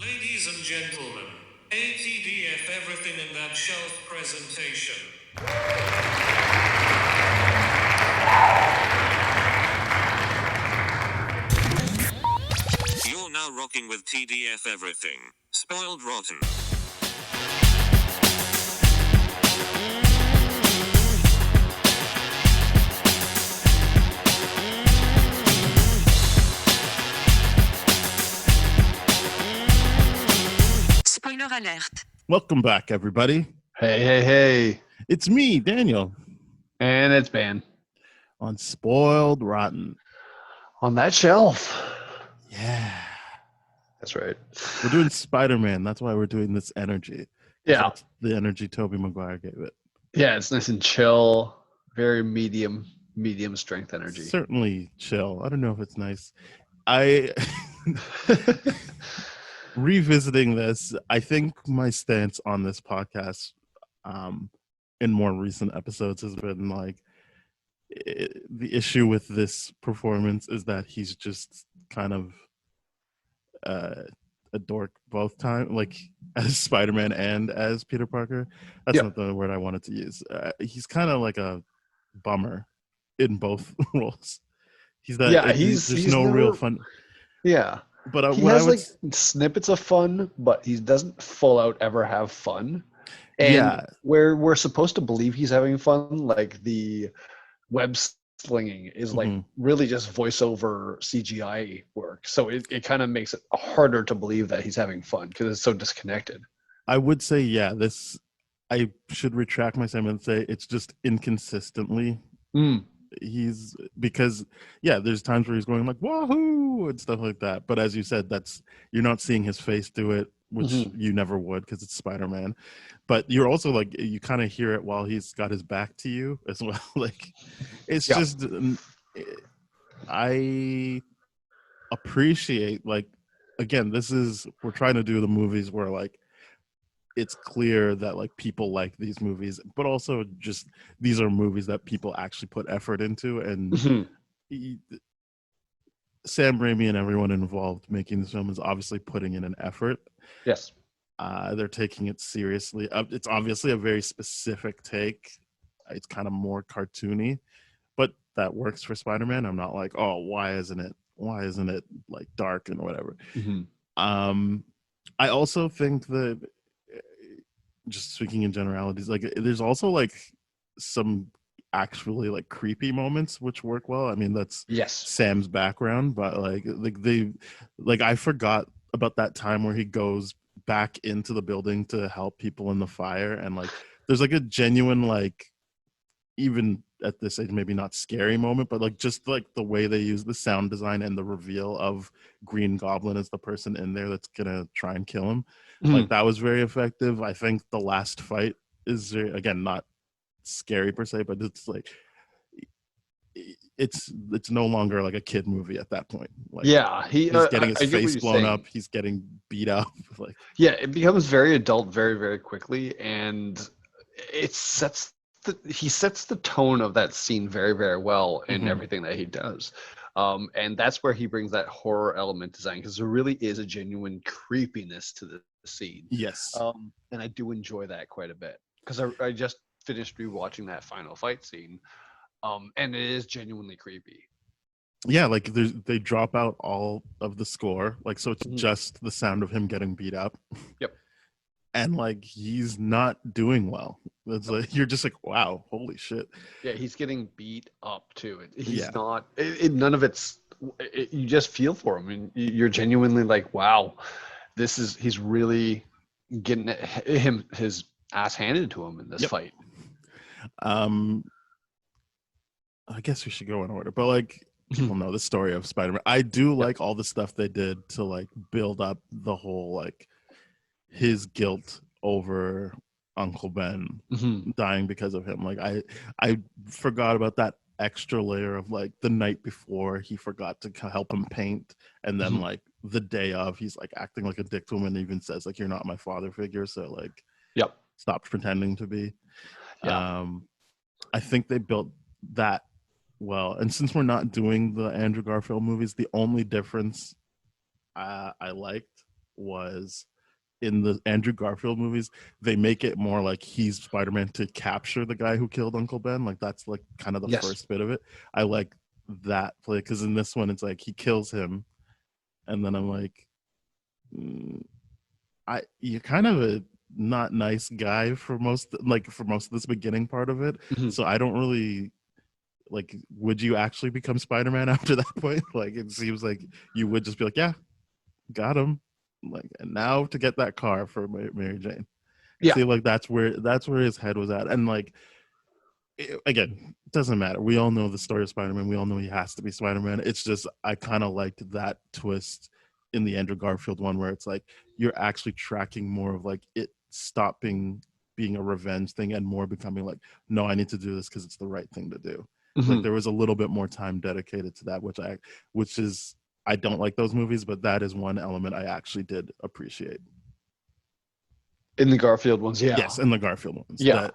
Ladies and gentlemen, ATDF everything in that shelf presentation. You're now rocking with TDF everything. Spoiled rotten. Spoiler alert. Welcome back, everybody. Hey. It's me, Daniel, And it's banned. on Spoiled Rotten. On that shelf. Yeah. That's right. We're doing Spider-Man. That's why we're doing this energy. Yeah. That's the energy Tobey Maguire gave it. Yeah, it's nice and chill. Very medium strength energy. Certainly chill. I don't know if it's nice. Revisiting this, I think my stance on this podcast in more recent episodes has been like, the issue with this performance is that he's just kind of a dork both times, like as Spider-Man and as Peter Parker. That's not the word I wanted to use. He's kind of like a bummer in both roles. There's no real fun. Yeah. But he has like snippets of fun, but he doesn't full out ever have fun. And where we're supposed to believe he's having fun, like the web slinging is like really just voiceover CGI work. So it kind of makes it harder to believe that he's having fun because it's so disconnected. I would say, I should retract my statement and say it's just inconsistently. There's times where he's going like wahoo and stuff like that, but as you said, you're not seeing his face do it, which you never would because it's Spider-Man, but you're also like, you kind of hear it while he's got his back to you as well. Like it's just, I appreciate, like, again, we're trying to do the movies where like it's clear that like people like these movies, but also just these are movies that people actually put effort into, and Sam Raimi and everyone involved making this film is obviously putting in an effort. Yes. They're taking it seriously. It's obviously a very specific take. It's kind of more cartoony, but that works for Spider-Man. I'm not like, oh, why isn't it like dark and whatever. I also think that, just speaking in generalities, like there's also like some actually like creepy moments which work well. I mean, that's Sam's background, but like I forgot about that time where he goes back into the building to help people in the fire, and like there's like a genuine, like, even at this age maybe not scary moment, but like just like the way they use the sound design and the reveal of Green Goblin as the person in there that's gonna try and kill him. Like that was very effective. I think the last fight is again not scary per se, but it's like it's no longer like a kid movie at that point. Like, he's getting his face blown up, he's getting beat up. Like, it becomes very adult very, very quickly, and he sets the tone of that scene very, very well in everything that he does. And that's where he brings that horror element design, because there really is a genuine creepiness to the scene. Yes. And I do enjoy that quite a bit, because I just finished rewatching that final fight scene, and it is genuinely creepy. Yeah, like they drop out all of the score, like, so it's just the sound of him getting beat up. Yep. And like he's not doing well. It's like you're just like, wow, holy shit. Yeah, he's getting beat up too. He's not. None of it's. You just feel for him, and you're genuinely like, wow, he's really getting his ass handed to him in this fight. I guess we should go in order, but like, people know the story of Spider-Man. I do like all the stuff they did to like build up the whole, like, his guilt over Uncle Ben dying because of him. Like I forgot about that extra layer of like the night before he forgot to help him paint, and then like the day of he's like acting like a dick to him and even says like, you're not my father figure, so like stop pretending to be. I think they built that well, and since we're not doing the Andrew Garfield movies, the only difference I liked was in the Andrew Garfield movies, they make it more like he's Spider-Man to capture the guy who killed Uncle Ben. Like that's like kind of the first bit of it. I like that play because in this one it's like he kills him, and then I'm like, you're kind of a not nice guy for most of this beginning part of it. Mm-hmm. So I don't really like. Would you actually become Spider-Man after that point? Like it seems like you would just be like, yeah, got him. Like, and now to get that car for Mary Jane. Yeah, see, like that's where his head was at, and like again, it doesn't matter. We all know the story of Spider-Man. We all know he has to be Spider-Man. It's just I kind of liked that twist in the Andrew Garfield one where it's like you're actually tracking more of like it stopping being a revenge thing and more becoming like, no, I need to do this because it's the right thing to do. Mm-hmm. Like there was a little bit more time dedicated to that, which is I don't like those movies, but that is one element I actually did appreciate. In the Garfield ones, yeah. Yes, in the Garfield ones. Yeah. That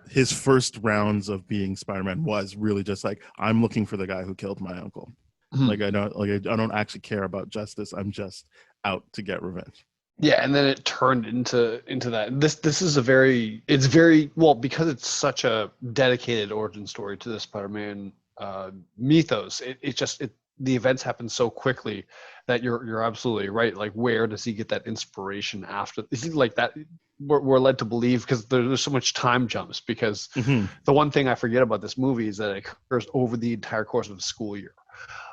his first rounds of being Spider-Man was really just like, I'm looking for the guy who killed my uncle. Mm-hmm. Like I don't actually care about justice. I'm just out to get revenge. Yeah, and then it turned into that. This is it's very well because it's such a dedicated origin story to the Spider-Man mythos. The events happen so quickly that you're absolutely right. Like, where does he get that inspiration after? Is he like that? We're led to believe because there's so much time jumps. Because mm-hmm. the one thing I forget about this movie is that it occurs over the entire course of the school year.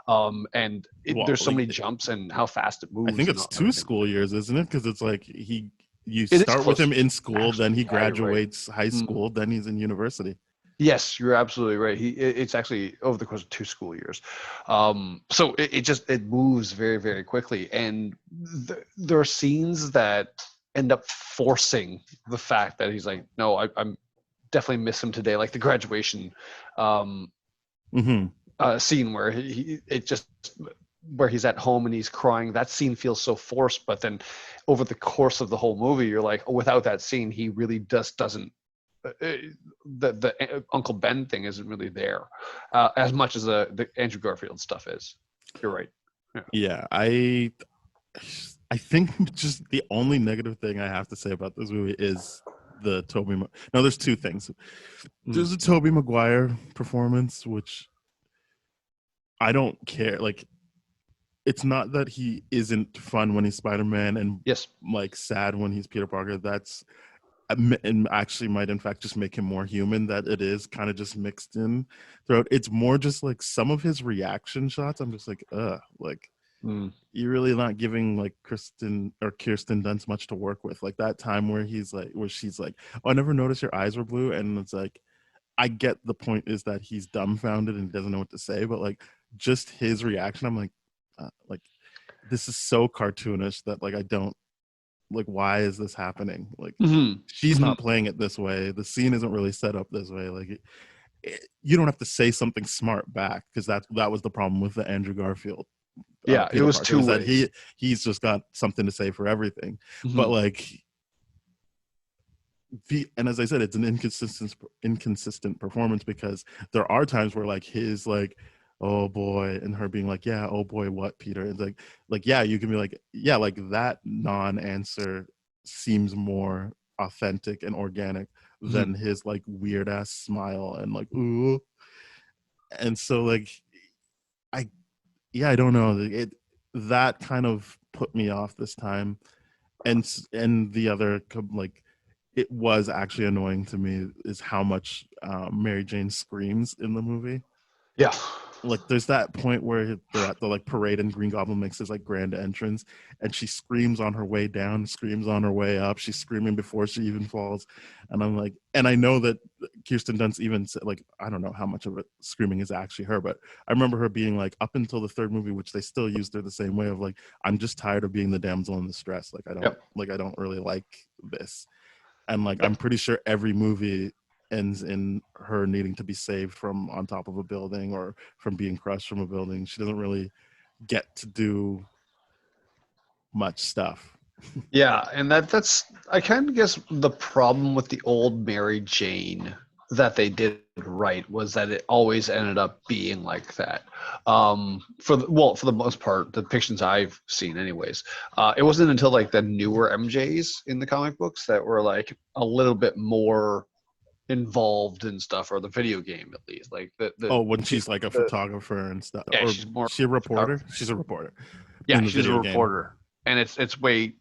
There's so many jumps and how fast it moves. I think it's 2 school years, isn't it? Because it's like you start with him in school, then he graduates high school, then he's in university. Yes, you're absolutely right. It's actually over the course of 2 school years. So it moves very, very quickly. And there are scenes that end up forcing the fact that he's like, no, I'm definitely miss him today. Like the graduation scene where where he's at home and he's crying. That scene feels so forced. But then over the course of the whole movie, you're like, oh, without that scene, he really just doesn't. The Uncle Ben thing isn't really there as much as the Andrew Garfield stuff is. You're right. Yeah, I think just the only negative thing I have to say about this movie is the Tobey. No, there's 2 things. There's a Tobey Maguire performance, which I don't care. Like, it's not that he isn't fun when he's Spider-Man and like sad when he's Peter Parker. That's and actually might in fact just make him more human, that it is kind of just mixed in throughout. It's more just like some of his reaction shots I'm just like you're really not giving like Kirsten Dunst much to work with. Like that time where she's like, oh, I never noticed your eyes were blue, and it's like I get the point is that he's dumbfounded and doesn't know what to say, but like just his reaction, I'm like this is so cartoonish that like I don't like, why is this happening? Like she's not playing it this way. The scene isn't really set up this way. Like you don't have to say something smart back, because that was the problem with the Andrew Garfield. It was Parker, 2 ways. That he's just got something to say for everything. But like and as I said, it's an inconsistent performance, because there are times where like his like, oh boy, and her being like, yeah, oh boy, what, Peter? And like yeah, you can be like, yeah, like that non-answer seems more authentic and organic than his like weird ass smile and like ooh. And so like I don't know, that kind of put me off this time. And the other like it was actually annoying to me is how much Mary Jane screams in the movie. Yeah. Like there's that point where they're at the like parade and Green Goblin makes his like grand entrance, and she screams on her way down, screams on her way up, she's screaming before she even falls. And I'm like, and I know that Kirsten Dunst even said, like, I don't know how much of it screaming is actually her, but I remember her being like, up until the 3rd movie, which they still used her the same way of like, I'm just tired of being the damsel in distress. Like I don't really like this. And like I'm pretty sure every movie ends in her needing to be saved from on top of a building or from being crushed from a building. She doesn't really get to do much stuff. Yeah, and that's I kind of guess the problem with the old Mary Jane that they did right was that it always ended up being like that. For the most part, the depictions I've seen, anyways, it wasn't until like the newer MJs in the comic books that were like a little bit more involved in stuff, or the video game at least. Like when she's like a photographer and stuff, yeah, or she's more she a reporter. She's a reporter. Yeah, she's a reporter, and it's way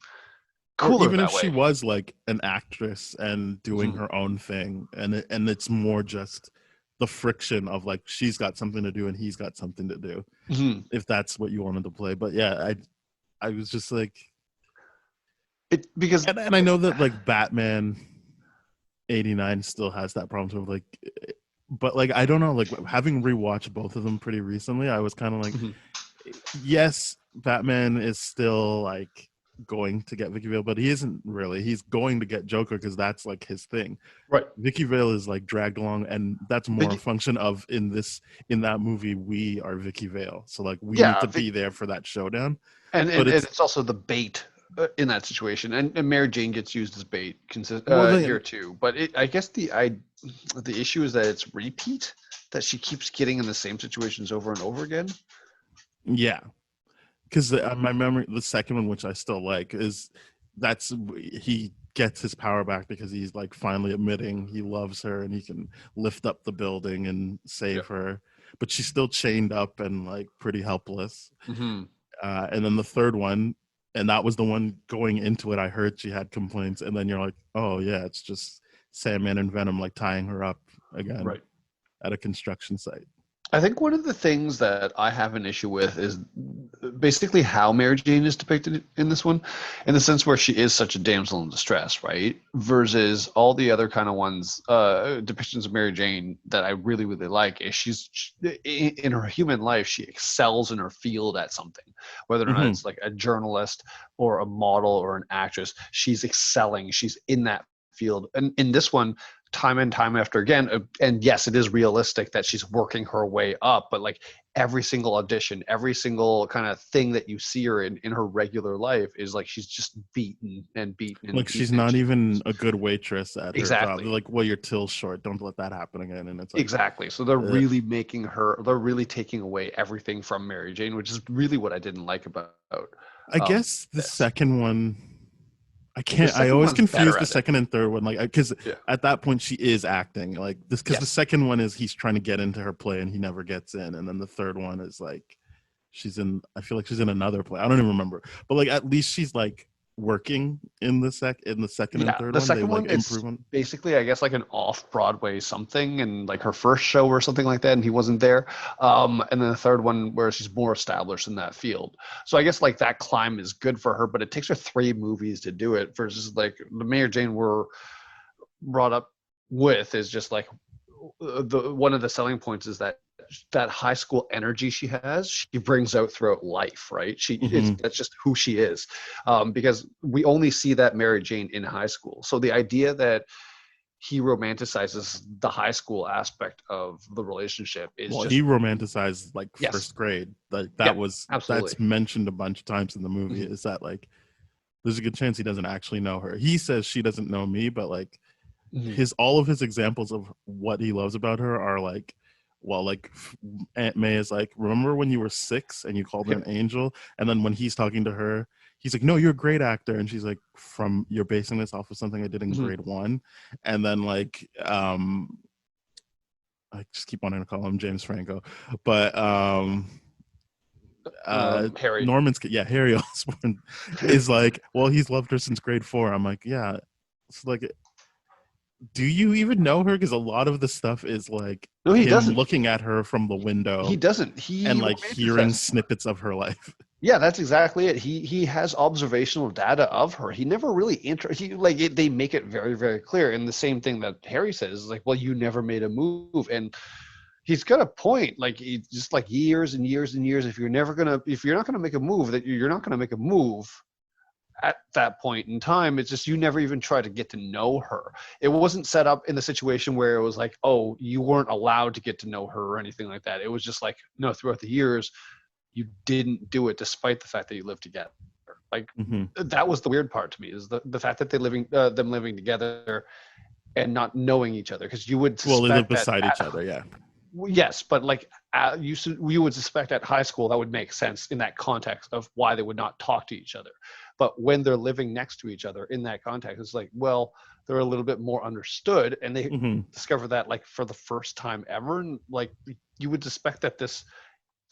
cooler. Or even if way. she was like an actress and doing her own thing, and it's more just the friction of like she's got something to do and he's got something to do, if that's what you wanted to play. But yeah, I was just like, because and I know that like Batman 89 still has that problem too, like, but like I don't know, like having rewatched both of them pretty recently, I was kind of like, yes, Batman is still like going to get Vicky Vale, but he isn't really. He's going to get Joker because that's like his thing. Right. Vicky Vale is like dragged along, and that's more a function of in that movie we are Vicky Vale, so like we need to be there for that showdown. And it's also the bait in that situation, and Mary Jane gets used as bait here too. But I guess the issue is that it's repeat, that she keeps getting in the same situations over and over again. Yeah. Because my memory, the second one, which I still like, is he gets his power back because he's like finally admitting he loves her and he can lift up the building and save her, but she's still chained up and like pretty helpless. And then the third one, and that was the one going into it, I heard she had complaints, and then you're like, oh yeah, it's just Sandman and Venom like tying her up again at a construction site. I think one of the things that I have an issue with is basically how Mary Jane is depicted in this one, in the sense where she is such a damsel in distress, right? Versus all the other kind of ones, depictions of Mary Jane that I really, really like, is she's in her human life, she excels in her field at something, whether or not it's like a journalist or a model or an actress. She's excelling. She's in that field. And in this one, time and time after again, and yes, it is realistic that she's working her way up, but like every single audition, every single kind of thing that you see her in her regular life is like she's just beaten and beaten. Like she's not even a good waitress at her job. Like, well, your till's short. Don't let that happen again. And it's like, exactly. So they're really they're really taking away everything from Mary Jane, which is really what I didn't like about. I guess the second one. I always confuse the second and third one, like, because at that point she is acting like this, because the second one is he's trying to get into her play and he never gets in, and then the third one is like I feel like she's in another play. I don't even remember, but like at least she's like working in the second and third one. The second one like, is basically, I guess, like an off-Broadway something, and like her first show or something like that, and he wasn't there. And then the third one where she's more established in that field. So I guess like that climb is good for her, but it takes her 3 movies to do it, versus like the Mary Jane we're brought up with is just like one of the selling points is that high school energy she has, she brings out throughout life, right? That's just who she is, because we only see that Mary Jane in high school. So the idea that he romanticizes the high school aspect of the relationship is he romanticized like first grade, like that's mentioned a bunch of times in the movie. Is that like there's a good chance he doesn't actually know her. He says she doesn't know me, but like all of his examples of what he loves about her are like, well, like Aunt May is like, remember when you were 6 and you called her an angel? And then when he's talking to her, he's like, no, you're a great actor. And she's like, you're basing this off of something I did in grade 1. And then like, I just keep wanting to call him James Franco, but Harry. Harry Osborn is like, well, he's loved her since grade 4. I'm like, yeah. It's like, do you even know her? Because a lot of the stuff is like he doesn't. Looking at her from the window. He doesn't. And like hearing snippets of her life. Yeah, that's exactly it. He has observational data of her. He never really they make it very, very clear. And the same thing that Harry says is like, well, you never made a move. And he's got a point. Like, just like years and years and years. If you're not gonna make a move, that you're not gonna make a move at that point in time. It's just you never even try to get to know her. It wasn't set up in the situation where it was like, oh, you weren't allowed to get to know her or anything like that. It was just like, no, throughout the years you didn't do it despite the fact that you lived together. Like that was the weird part to me, is the fact that them living together and not knowing each other, because you would suspect they live beside each other, yeah. Yes, but like you would suspect at high school that would make sense in that context of why they would not talk to each other. But when they're living next to each other in that context, it's like, well, they're a little bit more understood, and they discover that like for the first time ever. And like you would suspect that this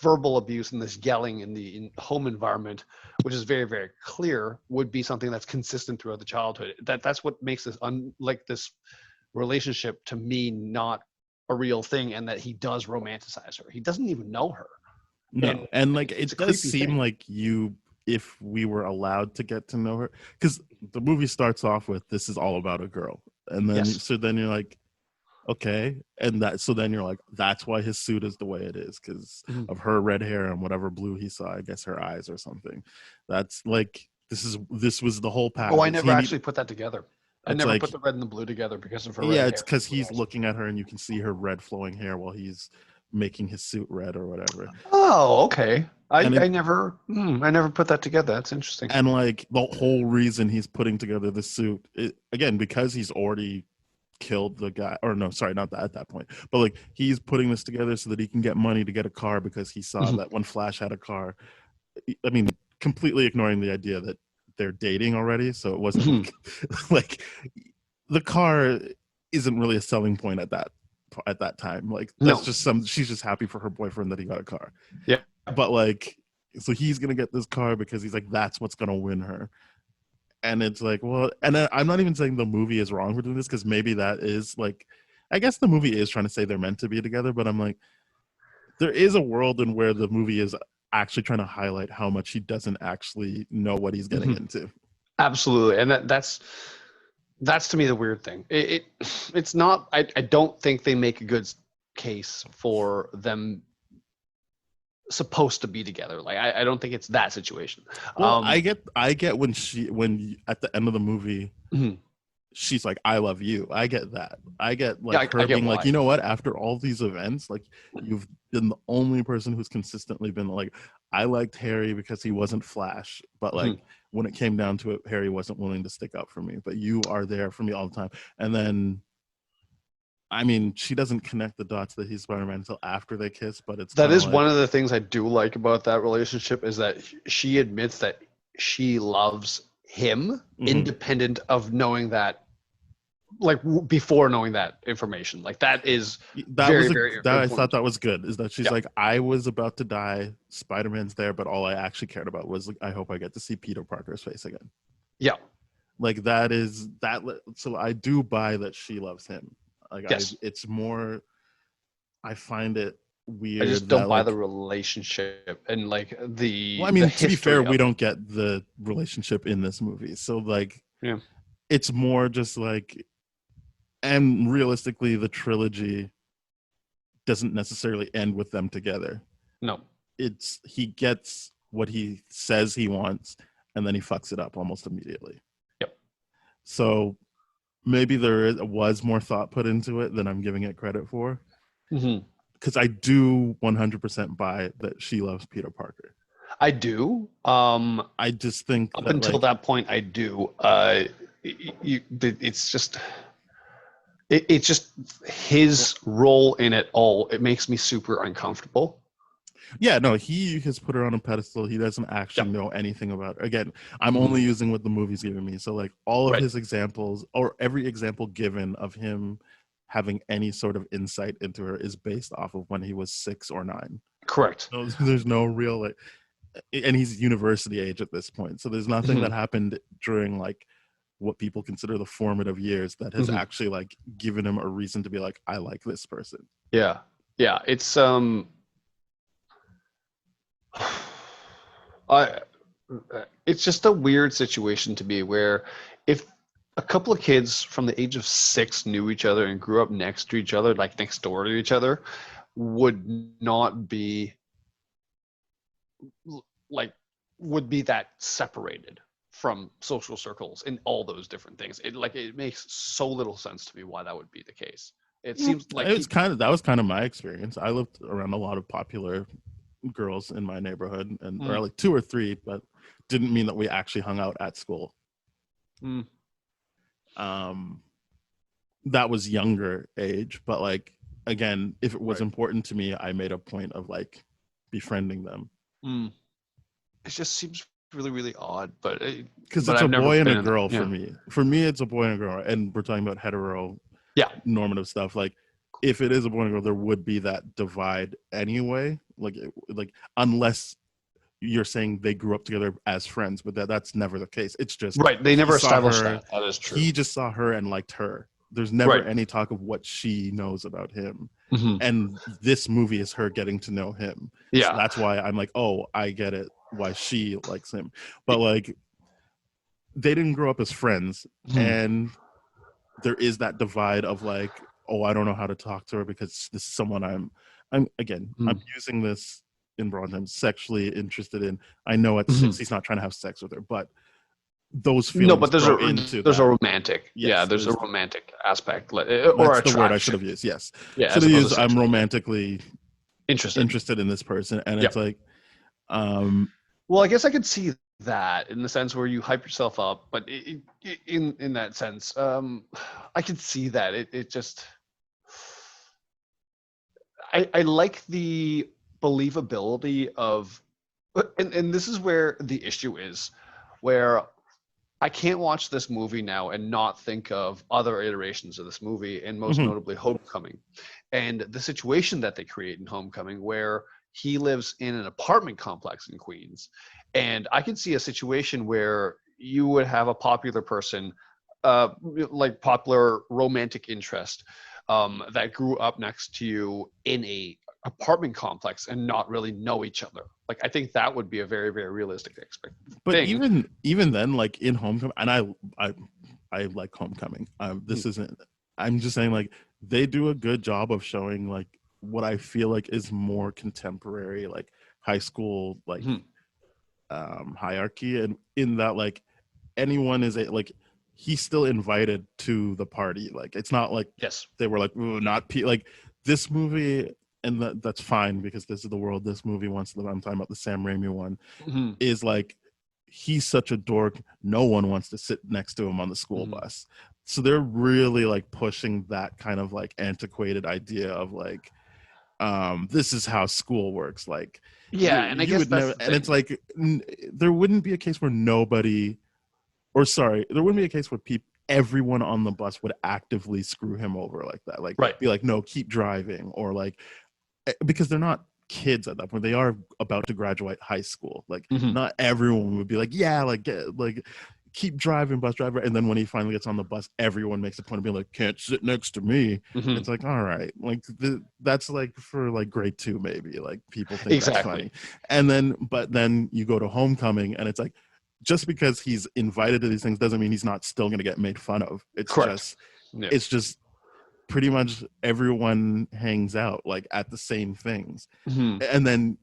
verbal abuse and this yelling in the home environment, which is very, very clear, would be something that's consistent throughout the childhood. That's what makes this like this relationship to me not a real thing, and that he does romanticize her. He doesn't even know her. No, and like it does seem like if we were allowed to get to know her, because the movie starts off with this is all about a girl, and then so then you're like, okay, and then you're like, that's why his suit is the way it is, because of her red hair and whatever blue he saw, I guess her eyes or something. That's like this was the whole package. Oh, I never actually put that together. I never put the red and the blue together because of her red hair. Yeah, it's because he's looking at her and you can see her red flowing hair while he's making his suit red or whatever. Oh, okay. I never put that together. That's interesting. And like the whole reason he's putting together the suit, again, because he's already killed the guy, or no, sorry, not that at that point, but like he's putting this together so that he can get money to get a car, because he saw that when Flash had a car, I mean, completely ignoring the idea that they're dating already, so it wasn't like the car isn't really a selling point at that time. Like that's just she's just happy for her boyfriend that he got a car. Yeah, but like, so he's gonna get this car because he's like, that's what's gonna win her. And it's like, well, and I'm not even saying the movie is wrong for doing this, because maybe that is like, I guess the movie is trying to say they're meant to be together, but I'm like, there is a world in where the movie is actually trying to highlight how much he doesn't actually know what he's getting into. Absolutely. And that's to me the weird thing. It's not, I don't think they make a good case for them supposed to be together. Like I don't think it's that situation. Well, I get when at the end of the movie she's like, I love you. I get that. I get like her being like, you know what, after all these events, like you've been the only person who's consistently been like, I liked Harry because he wasn't Flash, but like when it came down to it, Harry wasn't willing to stick up for me, but you are there for me all the time. And then I mean, she doesn't connect the dots that he's Spider-Man until after they kiss, but that is like, one of the things I do like about that relationship is that she admits that she loves him independent of knowing that, like before knowing that information. Like that I thought that was good, is that she's like, I was about to die, Spider-Man's there, but all I actually cared about was like, I hope I get to see Peter Parker's face again. Yeah. Like that is that. So I do buy that she loves him. Like it's more, I find it weird. I just don't buy the relationship and like the. Well, I mean, to be fair, we don't get the relationship in this movie, so like, it's more just like, and realistically, the trilogy doesn't necessarily end with them together. No, it's he gets what he says he wants, and then he fucks it up almost immediately. Yep. So. Maybe there was more thought put into it than I'm giving it credit for. Because I do 100% buy that she loves Peter Parker. I do. I just think up until that point, I do. It's just his role in it all. It makes me super uncomfortable. Yeah, no, he has put her on a pedestal. He doesn't actually know anything about her. Again, I'm only using what the movie's giving me. So like all of his examples, or every example given of him having any sort of insight into her, is based off of when he was 6 or 9. Correct. So there's no real like, and he's university age at this point. So there's nothing that happened during like what people consider the formative years that has actually like given him a reason to be like, I like this person. Yeah. Yeah. It's it's just a weird situation to be, where if a couple of kids from the age of 6 knew each other and grew up next to each other, like next door to each other, would not be like, would be that separated from social circles in all those different things. It makes so little sense to me why that would be the case. It seems like that was kind of my experience. I lived around a lot of popular girls in my neighborhood, and or like 2 or 3, but didn't mean that we actually hung out at school. that was younger age, but like again, if it was important to me, I made a point of like befriending them. It just seems really, really odd, but because it's a boy and a girl for me. For me, it's a boy and a girl, and we're talking about hetero, normative stuff. Like, if it is a boy and a girl, there would be that divide anyway. Like unless you're saying they grew up together as friends, but that's never the case. It's just They never established that. That is true. He just saw her and liked her. There's never any talk of what she knows about him. And this movie is her getting to know him. So that's why I'm like, oh, I get it, why she likes him. But like, they didn't grow up as friends, and there is that divide of like, oh, I don't know how to talk to her because this is someone I'm using this in broad terms, sexually interested in. I know at 6 he's not trying to have sex with her, but those feelings. No, but there's a romantic. There's a romantic aspect, or that's the word I should have used. Yes, should have used. I'm romantically interested in this person, and it's like, well, I guess I could see that in the sense where you hype yourself up, but in that sense, I could see that it just. I like the believability of, and this is where the issue is, where I can't watch this movie now and not think of other iterations of this movie, and most notably Homecoming, and the situation that they create in Homecoming, where he lives in an apartment complex in Queens, and I can see a situation where you would have a popular person, like popular romantic interest, that grew up next to you in a apartment complex and not really know each other. Like, I think that would be a very, very realistic expectation. But even then, like in Homecoming, and I like Homecoming. This isn't. I'm just saying, like, they do a good job of showing like what I feel like is more contemporary, like high school, like hierarchy, and in that, like, anyone is like. He's still invited to the party. Like, it's not like they were like, ooh, not like this movie, and that's fine because this is the world this movie wants to live. I'm talking about the Sam Raimi one. Is like, he's such a dork. No one wants to sit next to him on the school bus. So they're really like pushing that kind of like antiquated idea of like, this is how school works. Like, and I guess that's never, and it's like there wouldn't be a case where there wouldn't be a case where everyone on the bus would actively screw him over like that. Like, be like, no, keep driving, or like, because they're not kids at that point. They are about to graduate high school. Like, not everyone would be like, yeah, like keep driving, bus driver. And then when he finally gets on the bus, everyone makes a point of being like, can't sit next to me. It's like, all right, like that's like for like grade 2 maybe. Like, people think that's funny. And then you go to Homecoming, and it's like, just because he's invited to these things doesn't mean he's not still going to get made fun of. It's just pretty much everyone hangs out like at the same things. And then,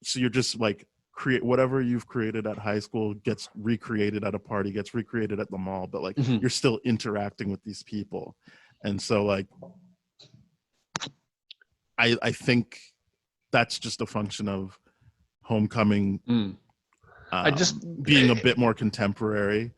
so you're just like, create whatever you've created at high school gets recreated at a party, gets recreated at the mall, but like you're still interacting with these people. And so like, I think that's just a function of Homecoming being a bit more contemporary,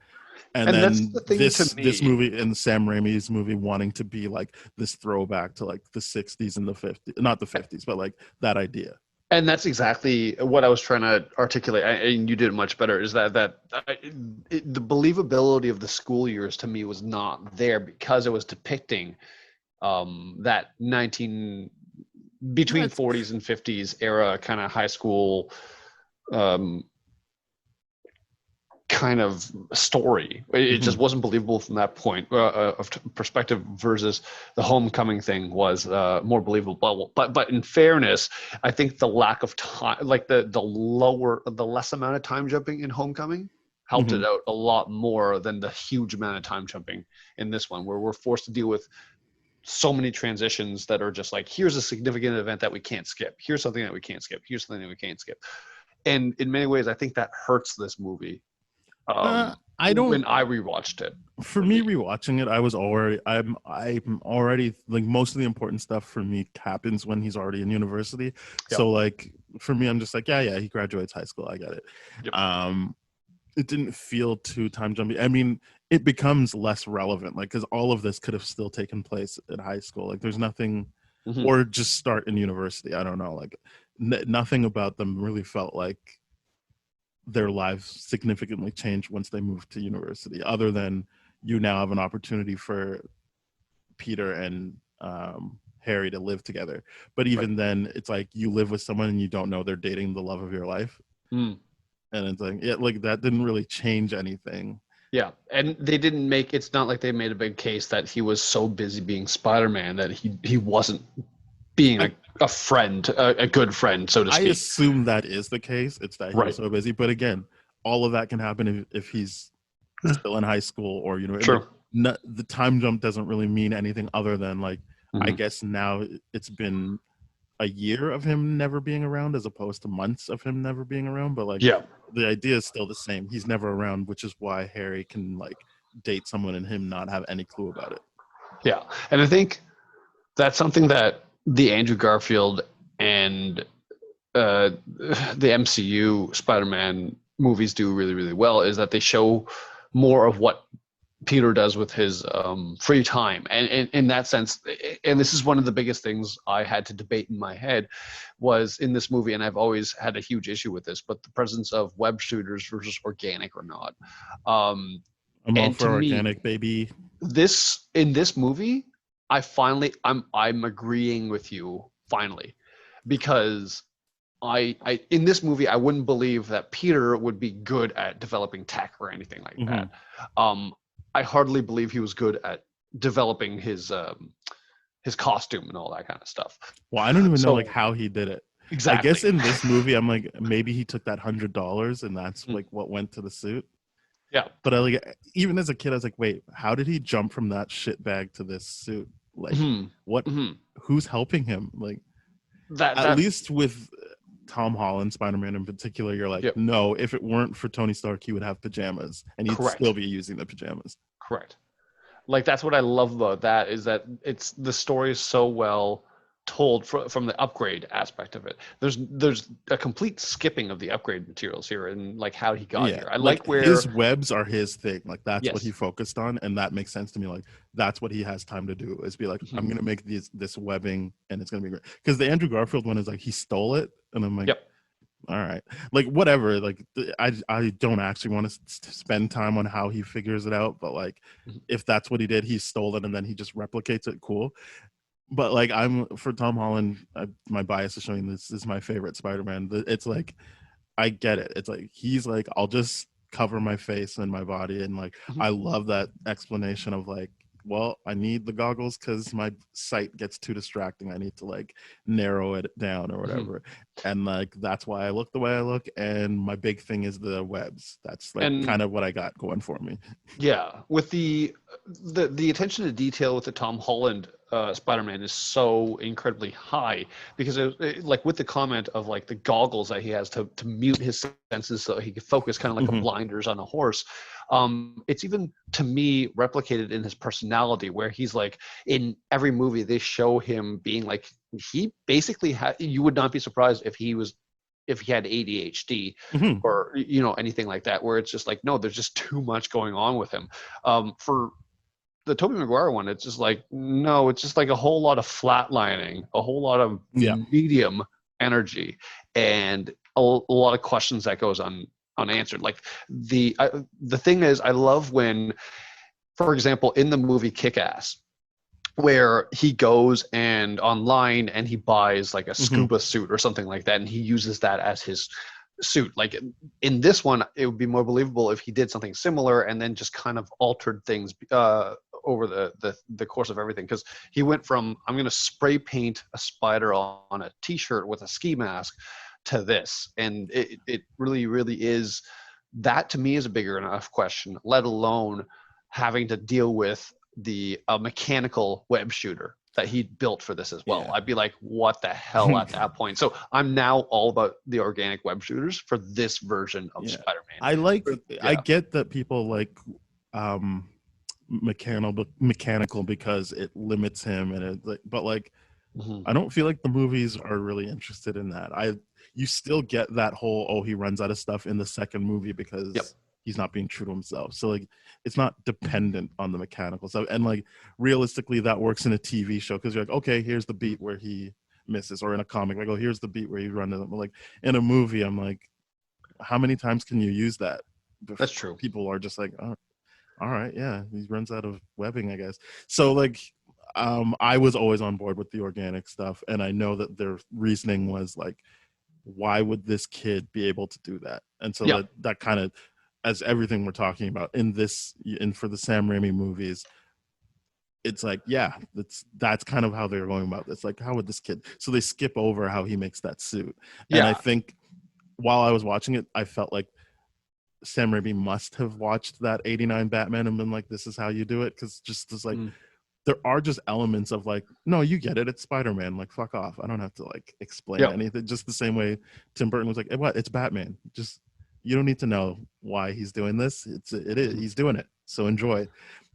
and then this movie and Sam Raimi's movie wanting to be like this throwback to like the 60s and the 50s, not the 50s, but like that idea. And that's exactly what I was trying to articulate, and you did it much better, is that the believability of the school years to me was not there because it was depicting that between 40s and 50s era kind of high school kind of story. It just wasn't believable from that point of perspective, versus the Homecoming thing was more believable. But in fairness, I think the lack of time, like the less amount of time jumping in Homecoming helped it out a lot more than the huge amount of time jumping in this one, where we're forced to deal with so many transitions that are just like, here's a significant event that we can't skip. Here's something that we can't skip. Here's something that we can't skip. And in many ways, I think that hurts this movie. When I rewatched it. For me, rewatching it, I'm already like, most of the important stuff for me happens when he's already in university. Yep. So like, for me, I'm just like, yeah, he graduates high school. I get it. Yep. It didn't feel too time jumpy. I mean, it becomes less relevant, like, because all of this could have still taken place in high school. Like, there's nothing, or just start in university. I don't know. Like, nothing about them really felt like their lives significantly changed once they moved to university, other than you now have an opportunity for Peter and Harry to live together. But even then, it's like you live with someone and you don't know they're dating the love of your life. And it's like, yeah, like that didn't really change anything. Yeah, and they didn't make, it's not like they made a big case that he was so busy being Spider-Man that he wasn't being a friend, a good friend, so to speak. I assume that is the case. It's that he's so busy. But again, all of that can happen if he's still in high school, or, you know, Sure. The time jump doesn't really mean anything other than, like, I guess now it's been a year of him never being around as opposed to months of him never being around. But, like, the idea is still the same. He's never around, which is why Harry can, like, date someone and him not have any clue about it. Yeah, and I think that's something that the Andrew Garfield and the MCU Spider-Man movies do really, really well, is that they show more of what Peter does with his free time. And in that sense, and this is one of the biggest things I had to debate in my head, was in this movie, and I've always had a huge issue with this, but the presence of web shooters versus organic or not. I'm all for organic, baby. In this movie, I'm agreeing with you finally, because I in this movie I wouldn't believe that Peter would be good at developing tech or anything like that. I hardly believe he was good at developing his costume and all that kind of stuff. Well, I don't even know, like, how he did it. Exactly. I guess in this movie, I'm like, maybe he took that $100 and that's like what went to the suit. Yeah. But I, like, even as a kid, I was like, wait, how did he jump from that shit bag to this suit? Like, what? Who's helping him? Like, at least with Tom Holland, Spider-Man in particular, you're like, no, if it weren't for Tony Stark, he would have pajamas and he'd still be using the pajamas. Correct. Like, that's what I love about that, is that it's, the story is so well told from the upgrade aspect of it. There's a complete skipping of the upgrade materials here and, like, how he got here. I like where his webs are his thing. Like, that's what he focused on, and that makes sense to me. Like, that's what he has time to do, is be like, I'm gonna make this webbing and it's gonna be great. Because the Andrew Garfield one is like, he stole it, and I'm like, all right, like, whatever. Like, I don't actually want to spend time on how he figures it out, but, like, if that's what he did, he stole it and then he just replicates it, cool. But, like, I'm for Tom Holland, my bias is showing this is my favorite Spider-Man. It's like, I get it. It's like, he's like, I'll just cover my face and my body, and, like, I love that explanation of, like, well, I need the goggles because my sight gets too distracting. I need to, like, narrow it down or whatever. And, like, that's why I look the way I look. And my big thing is the webs. That's, like, kind of what I got going for me. Yeah, with the attention to detail with the Tom Holland Spider-Man is so incredibly high, because like, with the comment of, like, the goggles that he has to mute his senses so he can focus, kind of like a blinders on a horse. It's even, to me, replicated in his personality, where he's like, in every movie they show him being like, he basically you would not be surprised if he had ADHD or, you know, anything like that, where it's just like, no, there's just too much going on with him. For the Tobey Maguire one, it's just like, no, it's just like a whole lot of flatlining, a whole lot of medium energy, and a lot of questions that goes unanswered. Like, the thing is, I love when, for example, in the movie Kick-Ass, where he goes and online and he buys, like, a scuba suit or something like that, and he uses that as his suit. Like, in this one, it would be more believable if he did something similar and then just kind of altered things over the course of everything, because he went from, I'm going to spray paint a spider on a t-shirt with a ski mask, to this. And it really, really is, that to me is a bigger enough question, let alone having to deal with the mechanical web shooter that he built for this as well. I'd be like, what the hell at that point? So I'm now all about the organic web shooters for this version of Spider-Man. I get that people like mechanical because it limits him, and but, like, I don't feel like the movies are really interested in that. You still get that whole, he runs out of stuff in the second movie because he's not being true to himself. So like it's not dependent on the mechanical stuff. And like realistically that works in a TV show because you're like, okay, here's the beat where he misses, or in a comic, like, oh, here's the beat where he runs them. But like in a movie, I'm like, how many times can you use that? That's true. People are just like, oh, all right, yeah, he runs out of webbing, I guess. So like I was always on board with the organic stuff, and I know that their reasoning was like, why would this kid be able to do that? And so that kind of, as everything we're talking about in this, and for the Sam Raimi movies, it's like, yeah, that's kind of how they're going about this. Like, how would this kid? So they skip over how he makes that suit. And I think while I was watching it, I felt like Sam Raimi must have watched that '89 Batman and been like, this is how you do it. Because just like, there are just elements of like, no, you get it. It's Spider-Man. Like, fuck off. I don't have to like explain anything. Just the same way Tim Burton was like, what? It's Batman. Just, you don't need to know why he's doing this. It is. He's doing it. So enjoy.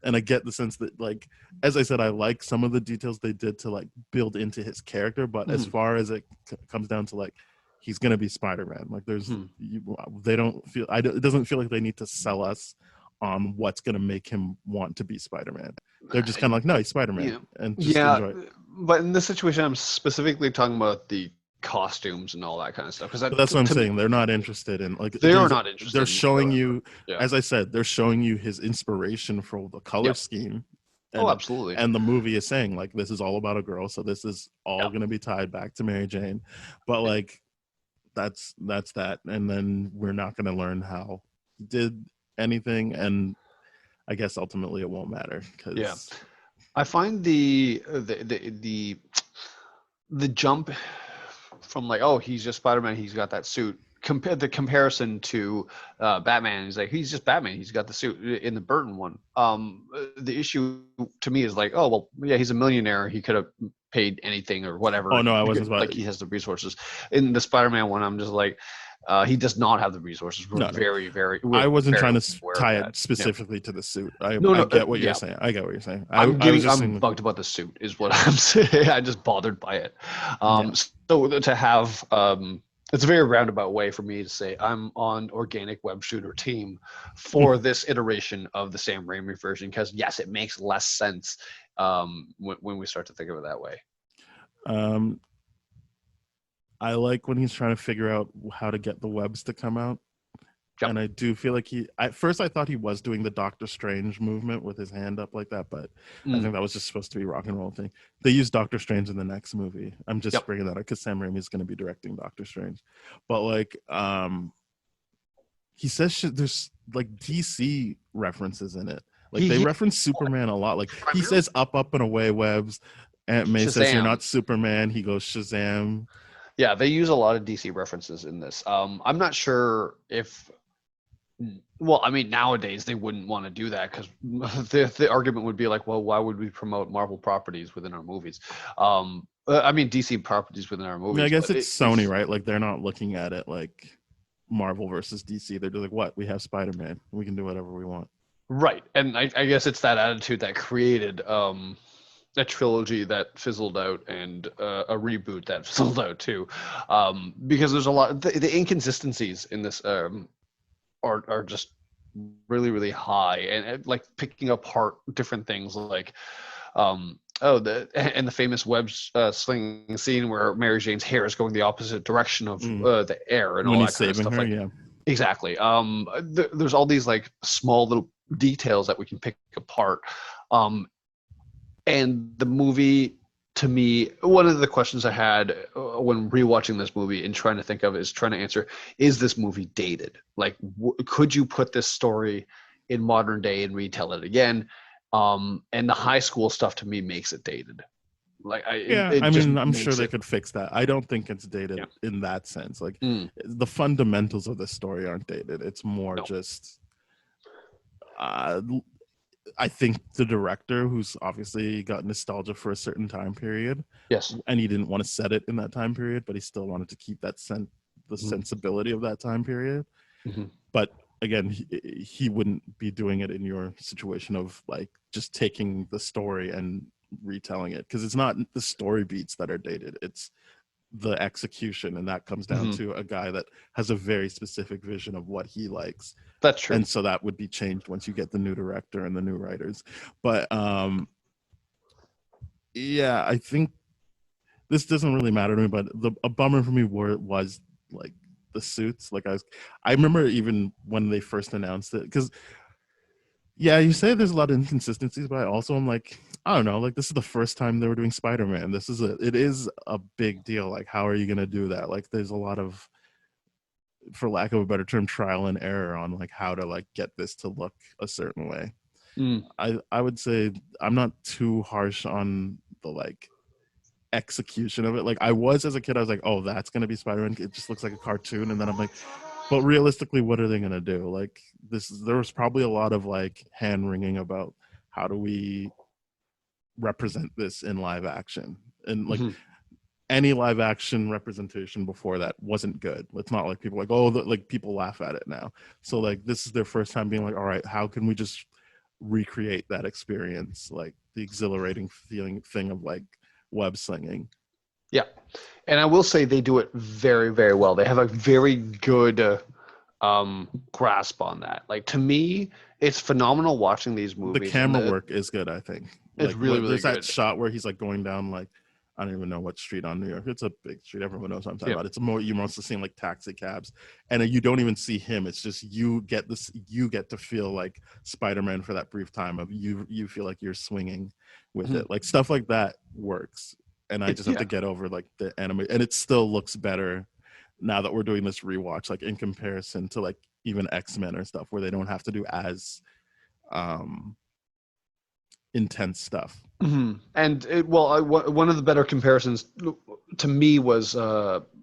And I get the sense that, like, as I said, I like some of the details they did to like build into his character. But as far as it comes down to like, he's gonna be Spider-Man. Like, they don't feel. It doesn't feel like they need to sell us on what's gonna make him want to be Spider-Man. They're just kind of like, no, he's Spider-Man, and just enjoy it. But in this situation, I'm specifically talking about the costumes and all that kind of stuff. Because that's what I'm saying. They're not interested in like. They are not interested. They're showing you, as I said, they're showing you his inspiration for the color scheme. And, absolutely. And the movie is saying like, this is all about a girl, so this is all going to be tied back to Mary Jane. But like, that's that, and then we're not going to learn how he did anything, and I guess ultimately it won't matter. Cause I find the jump from like, oh, he's just Spider-Man, he's got that suit, the comparison to Batman. He's like, he's just Batman, he's got the suit in the Burton one. The issue to me is like, oh well, yeah, he's a millionaire, he could have paid anything or whatever. Oh no, I wasn't like he has the resources. In the Spider-Man one, I'm just like, he does not have the resources. Very. I wasn't trying to tie it specifically to the suit. I get what you're saying. I get what you're saying. I'm bugged about the suit, is what I'm saying. I'm just bothered by it. So to have, it's a very roundabout way for me to say I'm on organic web shooter team for this iteration of the Sam Raimi version, because yes, it makes less sense when we start to think of it that way. I like when he's trying to figure out how to get the webs to come out. Yep. And I do feel like at first I thought he was doing the Doctor Strange movement with his hand up like that, but I think that was just supposed to be a rock and roll thing. They use Doctor Strange in the next movie. I'm just bringing that up because Sam Raimi is going to be directing Doctor Strange. But like, he says there's like DC references in it. Like they reference Superman a lot. Like he says up and away webs. Aunt May says you're not Superman. He goes Shazam. Yeah, they use a lot of DC references in this. I'm not sure if, well, I mean, nowadays they wouldn't want to do that because the argument would be like, well, why would we promote Marvel properties within our movies? I mean, DC properties within our movies. I mean, I guess it's Sony, right? Like they're not looking at it like Marvel versus DC. They're just like, what? We have Spider-Man. We can do whatever we want. Right, and I guess it's that attitude that created a trilogy that fizzled out and a reboot that fizzled out too, because there's a lot. The inconsistencies in this are just really, really high, and like picking apart different things like the famous web slinging scene where Mary Jane's hair is going the opposite direction of the air and when all he's that kind saving of stuff. her, Like, exactly. There's all these like small little details that we can pick apart. And the movie, to me, one of the questions I had when rewatching this movie and trying to answer, is this movie dated? Like, could you put this story in modern day and retell it again? And the high school stuff to me makes it dated. Like, I'm sure they could fix that. I don't think it's dated in that sense. Like, the fundamentals of the story aren't dated. It's more just. I think the director, who's obviously got nostalgia for a certain time period, and he didn't want to set it in that time period, but he still wanted to keep that sensibility of that time period. But again, he wouldn't be doing it in your situation of like just taking the story and retelling it, because it's not the story beats that are dated. It's the execution, and that comes down to a guy that has a very specific vision of what he likes. That's true. And so that would be changed once you get the new director and the new writers. But yeah, I think this doesn't really matter to me, but a bummer for me was like the suits. Like I remember even when they first announced it, because yeah, you say there's a lot of inconsistencies, but I'm like, I don't know, like this is the first time they were doing Spider-Man. It is a big deal. Like, how are you gonna do that? Like, there's a lot of, for lack of a better term, trial and error on like how to like get this to look a certain way. I would say I'm not too harsh on the like execution of it. Like I was as a kid, I was like, oh, that's gonna be Spider-Man. It just looks like a cartoon, and then I'm like, but realistically, what are they gonna do? Like there was probably a lot of like hand wringing about how do we represent this in live action, and like any live action representation before that wasn't good. It's not like people like, oh, like people laugh at it now. So like this is their first time being like, all right, how can we just recreate that experience, like the exhilarating thing of like web slinging. Yeah, and I will say they do it very, very well. They have a very good grasp on that. Like to me, it's phenomenal watching these movies. The camera work is good, I think. It's like, really, really there's good. There's that shot where he's like going down like, I don't even know what street on New York. It's a big street. Everyone knows what I'm talking about. It's more, you're mostly seeing like taxi cabs, and you don't even see him. It's just you get to feel like Spider-Man for that brief time of you feel like you're swinging with it. Like stuff like that works. And I just have to get over like the anime, and it still looks better now that we're doing this rewatch, like in comparison to like even X-Men or stuff where they don't have to do as intense stuff. And one of the better comparisons to me was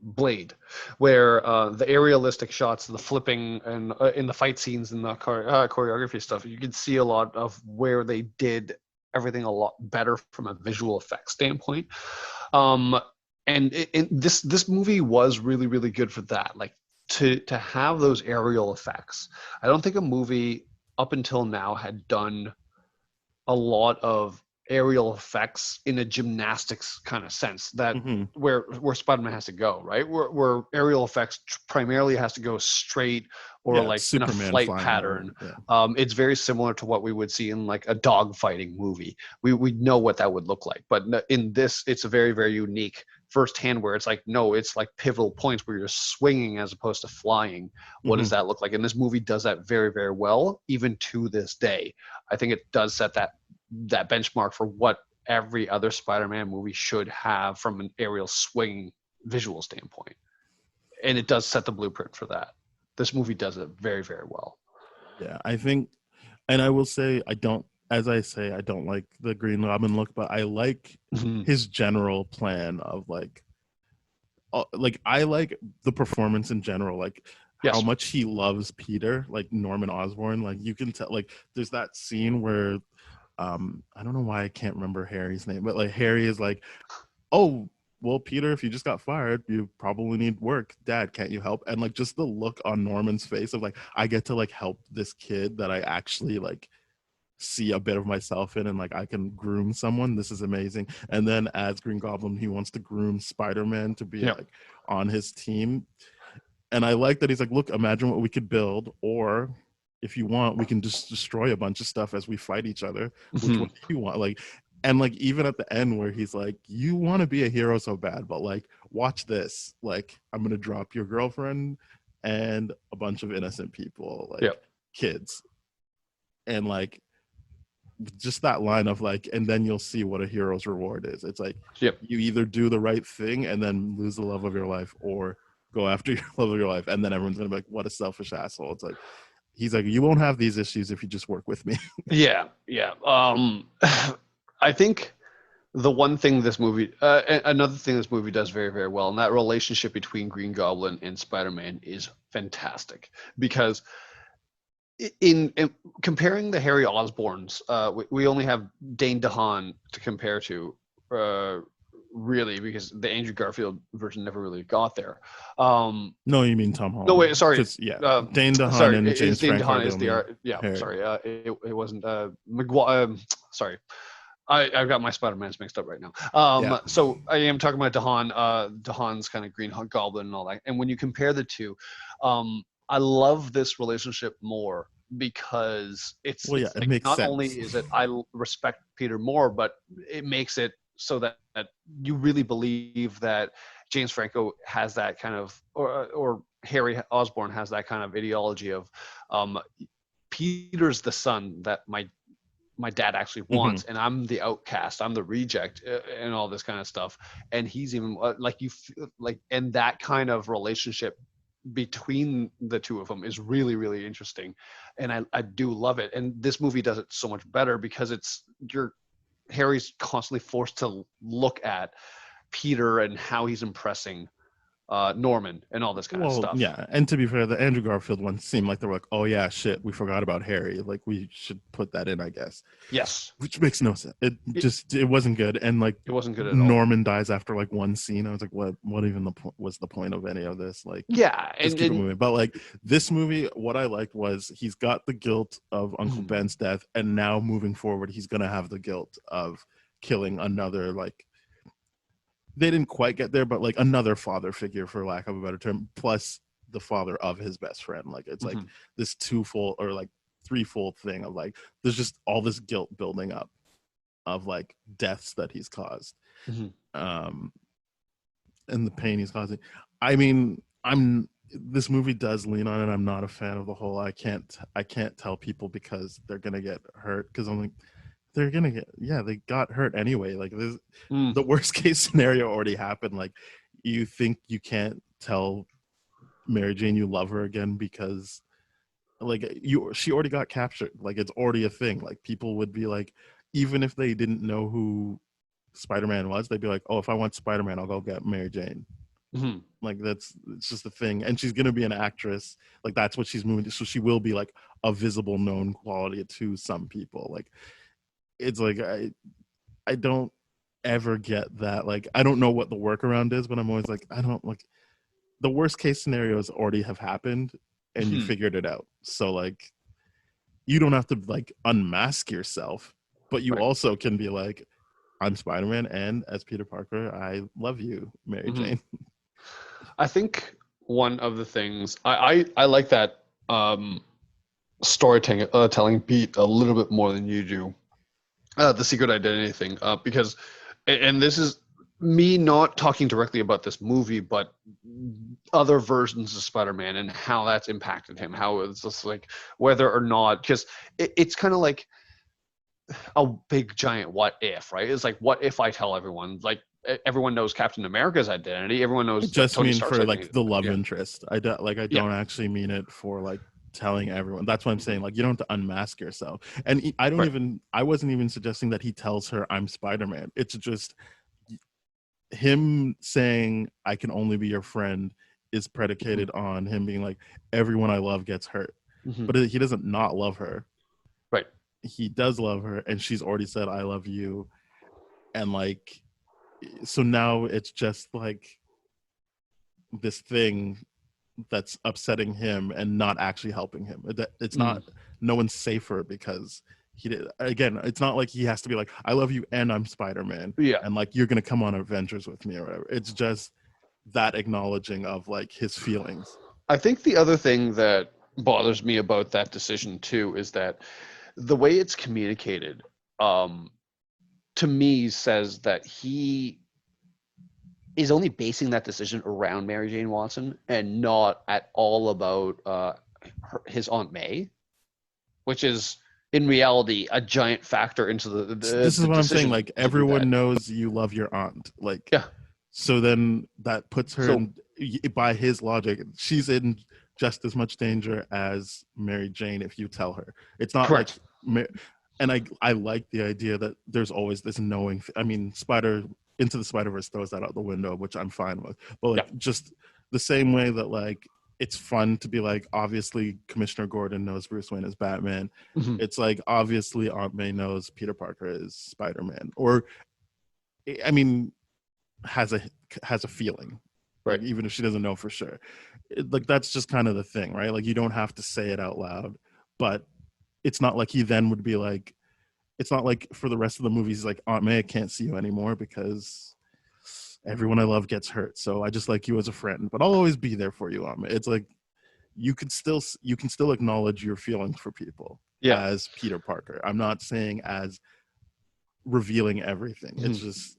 Blade, where the aerialistic shots, the flipping, and in the fight scenes and the choreography stuff, you can see a lot of where they did everything a lot better from a visual effects standpoint. And this movie was really, really good for that. Like to have those aerial effects. I don't think a movie up until now had done a lot of aerial effects in a gymnastics kind of sense, that where Spider-Man has to go, right? Where aerial effects primarily has to go straight or like Superman in a flight pattern. It's very similar to what we would see in like a dogfighting movie. We know what that would look like, but in this, it's a very, very unique firsthand where it's like, no, it's like pivotal points where you're swinging as opposed to flying. What does that look like? And this movie does that very, very well, even to this day. I think it does set that benchmark for what every other Spider-Man movie should have from an aerial swinging visual standpoint. And it does set the blueprint for that. This movie does it very, very well. Yeah, I think, and I will say, I don't like the Green Goblin look, but I like his general plan of like I like the performance in general, like how much he loves Peter, like Norman Osborn. Like you can tell, like there's that scene where I don't know why I can't remember Harry's name, but like Harry is like, oh, well, Peter, if you just got fired, you probably need work. Dad, can't you help? And like just the look on Norman's face of like, I get to like help this kid that I actually like see a bit of myself in, and like I can groom someone. This is amazing. And then as Green Goblin, he wants to groom Spider-Man to be like on his team. And I like that he's like, look, imagine what we could build, or if you want, we can just destroy a bunch of stuff as we fight each other. Which one do you want? Like, and like even at the end where he's like, you want to be a hero so bad, but like watch this. Like I'm gonna drop your girlfriend and a bunch of innocent people, like kids. And like just that line of like, and then you'll see what a hero's reward is. It's like you either do the right thing and then lose the love of your life, or go after your love of your life, and then everyone's gonna be like, what a selfish asshole. It's like, he's like, you won't have these issues if you just work with me. I think the one thing this movie, another thing this movie does very, very well, and that relationship between Green Goblin and Spider-Man is fantastic, because in comparing the Harry Osborns, we only have Dane DeHaan to compare to, really, because the Andrew Garfield version never really got there. No, you mean Tom Holland? No, wait, sorry. Dane DeHaan and James Dane Franco. DeHaan is the art. Yeah, Harry. Sorry. It wasn't McGuire. Sorry. I've got my Spider-Mans mixed up right now. So I am talking about Dahan's kind of Green Goblin and all that. And when you compare the two, I love this relationship more because it's it like, makes not sense. only is it I respect Peter more, but it makes it so that you really believe that James Franco has that kind of, or Harry Osborn has that kind of ideology of Peter's the son that my dad actually wants, and I'm the outcast, I'm the reject, and all this kind of stuff. And he's even and that kind of relationship between the two of them is really, really interesting, and I do love it. And this movie does it so much better because Harry's constantly forced to look at Peter and how he's impressing Norman and all this kind of stuff. Yeah, and to be fair, the Andrew Garfield one seemed like they were like, oh yeah, shit, we forgot about Harry. Like, we should put that in, I guess. Yes. Which makes no sense. It wasn't good. And like, it wasn't good at all. Norman dies after like one scene. I was like, what even was the point of any of this? Like, yeah, just keep it moving. But like, this movie, what I liked was he's got the guilt of Uncle Ben's death, and now moving forward, he's gonna have the guilt of killing another, like, they didn't quite get there, but like another father figure, for lack of a better term, plus the father of his best friend. Like, it's like this twofold or like threefold thing of like, there's just all this guilt building up of like deaths that he's caused, and the pain he's causing. I mean, this movie does lean on it. I'm not a fan of the whole I can't tell people because they're gonna get hurt, because I'm like, they're gonna get, they got hurt anyway. Like, the worst case scenario already happened. Like, you think you can't tell Mary Jane you love her again because like she already got captured. Like, it's already a thing. Like, people would be like, even if they didn't know who Spider-Man was, they'd be like, oh, if I want Spider-Man, I'll go get Mary Jane. Like, it's just a thing. And she's gonna be an actress. Like, that's what she's moving to, so she will be like a visible known quality to some people. Like, it's like, I don't ever get that. Like, I don't know what the workaround is, but I'm always like, I don't, like, the worst case scenarios already have happened and you figured it out. So like, you don't have to like unmask yourself, but you also can be like, I'm Spider-Man, and as Peter Parker, I love you, Mary Jane. I think one of the things I like that storytelling beat a little bit more than you do. The secret identity thing, because, and this is me not talking directly about this movie, but other versions of Spider-Man and how that's impacted him, how it's just like, whether or not, because it's kind of like a big giant what if, right? It's like, what if I tell everyone, like, everyone knows Captain America's identity, everyone knows. I just Tony mean Stark's for identity. like the love interest. I don't actually mean it for like telling everyone. That's what I'm saying. Like, you don't have to unmask yourself. And I wasn't even suggesting that he tells her I'm Spider-Man. It's just him saying I can only be your friend is predicated on him being like, everyone I love gets hurt. But he doesn't not love her. Right. He does love her, and she's already said I love you. And like, so now it's just like this thing that's upsetting him and not actually helping him. It's not, no one's safer because he did. Again, it's not like he has to be like, I love you and I'm Spider-Man. Yeah. And like, you're going to come on adventures with me or whatever. It's just that acknowledging of like his feelings. I think the other thing that bothers me about that decision too is that the way it's communicated, to me, says that he is only basing that decision around Mary Jane Watson and not at all about his Aunt May, which is in reality a giant factor into the this is what I'm saying. Like, everyone knows you love your aunt. Like, yeah. So then that puts her in, by his logic, she's in just as much danger as Mary Jane if you tell her. It's not correct. Like, and I like the idea that there's always this knowing. I mean, Into the Spider-Verse throws that out the window, which I'm fine with. But like, just the same way that like, it's fun to be like, obviously Commissioner Gordon knows Bruce Wayne is Batman. It's like, obviously Aunt May knows Peter Parker is Spider-Man, or I mean, has a feeling, right? Like, even if she doesn't know for sure, like, that's just kind of the thing, right? Like, you don't have to say it out loud, but it's not like he then would be like, it's not like for the rest of the movies, like Aunt May, I can't see you anymore because everyone I love gets hurt. So I just like you as a friend, but I'll always be there for you, Aunt May. It's like you can still acknowledge your feelings for people as Peter Parker. I'm not saying as revealing everything. It's just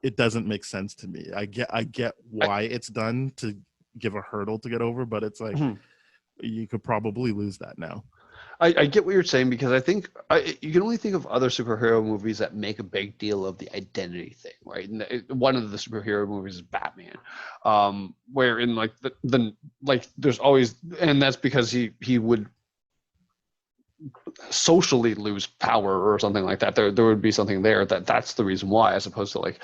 it doesn't make sense to me. I get why it's done to give a hurdle to get over, but it's like you could probably lose that now. I get what you're saying, because I think you can only think of other superhero movies that make a big deal of the identity thing, right? And one of the superhero movies is Batman, where in like the like there's always, and that's because he would socially lose power or something like that. There would be something there that's the reason why, as opposed to like,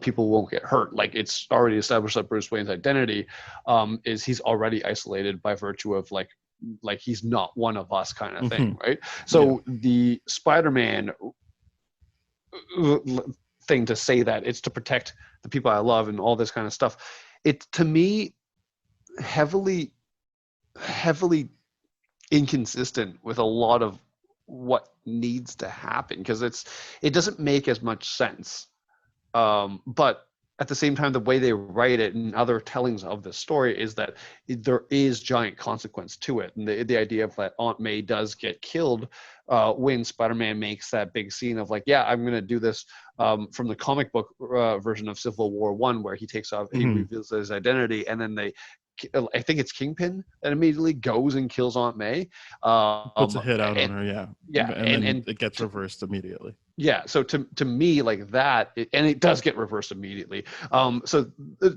people won't get hurt. Like it's already established that Bruce Wayne's identity is he's already isolated by virtue of like he's not one of us kind of thing, right? So the Spider-Man thing, to say that it's to protect the people I love and all this kind of stuff, it to me heavily inconsistent with a lot of what needs to happen, because it doesn't make as much sense. But at the same time, the way they write it and other tellings of the story is that there is giant consequence to it. And the idea of that Aunt May does get killed when Spider-Man makes that big scene of like, I'm going to do this from the comic book version of Civil War I, where he takes off, he reveals his identity, and then I think it's Kingpin that immediately goes and kills Aunt May. Puts a hit out on her, and then it gets reversed immediately. Yeah, so to me, like that, and it does get reversed immediately. So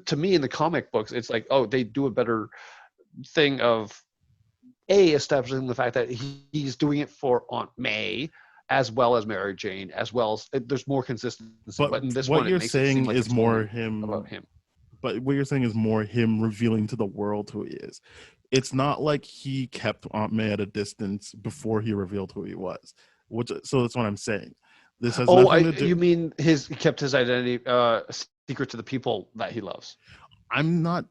to me, in the comic books, it's like, they do a better thing of establishing the fact that he's doing it for Aunt May as well as Mary Jane, as well as there's more consistency. But in this what you're saying is more him about him. But what you're saying is more him revealing to the world who he is. It's not like he kept Aunt May at a distance before he revealed who he was. So that's what I'm saying. This has nothing to do. You mean he kept his identity secret to the people that he loves? I'm not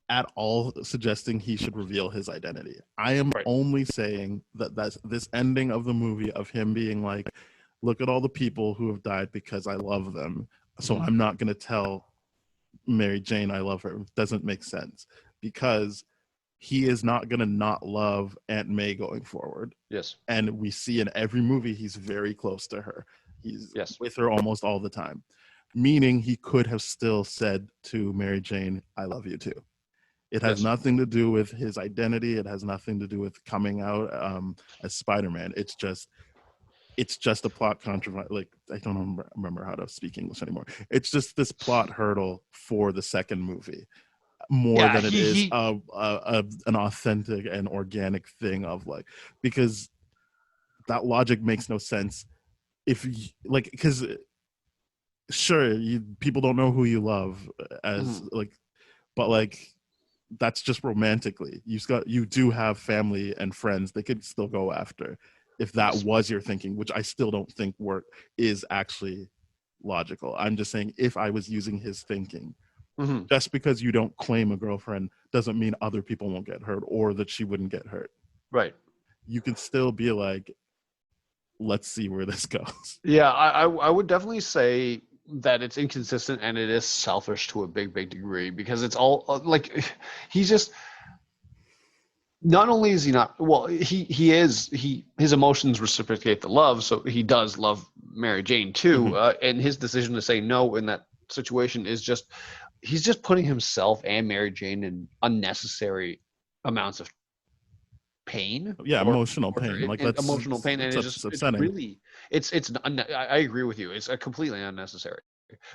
at all suggesting he should reveal his identity. I am only saying that's this ending of the movie of him being like, look at all the people who have died because I love them. So I'm not going to tell Mary Jane I love her. Doesn't make sense, because he is not going to not love Aunt May going forward. Yes. And we see in every movie he's very close to her. He's with her almost all the time. Meaning he could have still said to Mary Jane, I love you too. It has nothing to do with his identity. It has nothing to do with coming out as Spider-Man. It's just a plot controversy. Like, I don't remember how to speak English anymore. It's just this plot hurdle for the second movie, more than it is an authentic and organic thing of like, because that logic makes no sense. If like, because sure, people don't know who you love as like, but like, that's just romantically. You do have family and friends they could still go after. If that was your thinking, which I still don't think is actually logical. I'm just saying, if I was using his thinking, just because you don't claim a girlfriend doesn't mean other people won't get hurt or that she wouldn't get hurt. Right. You can still be like, let's see where this goes. Yeah, I would definitely say that it's inconsistent and it is selfish to a big degree, because it's all like he's just. Not only is he not his emotions reciprocate the love, so he does love Mary Jane too, and his decision to say no in that situation is just he's just putting himself and Mary Jane in unnecessary amounts of pain. Emotional pain, like that's emotional pain, and it's really I agree with you. It's completely unnecessary,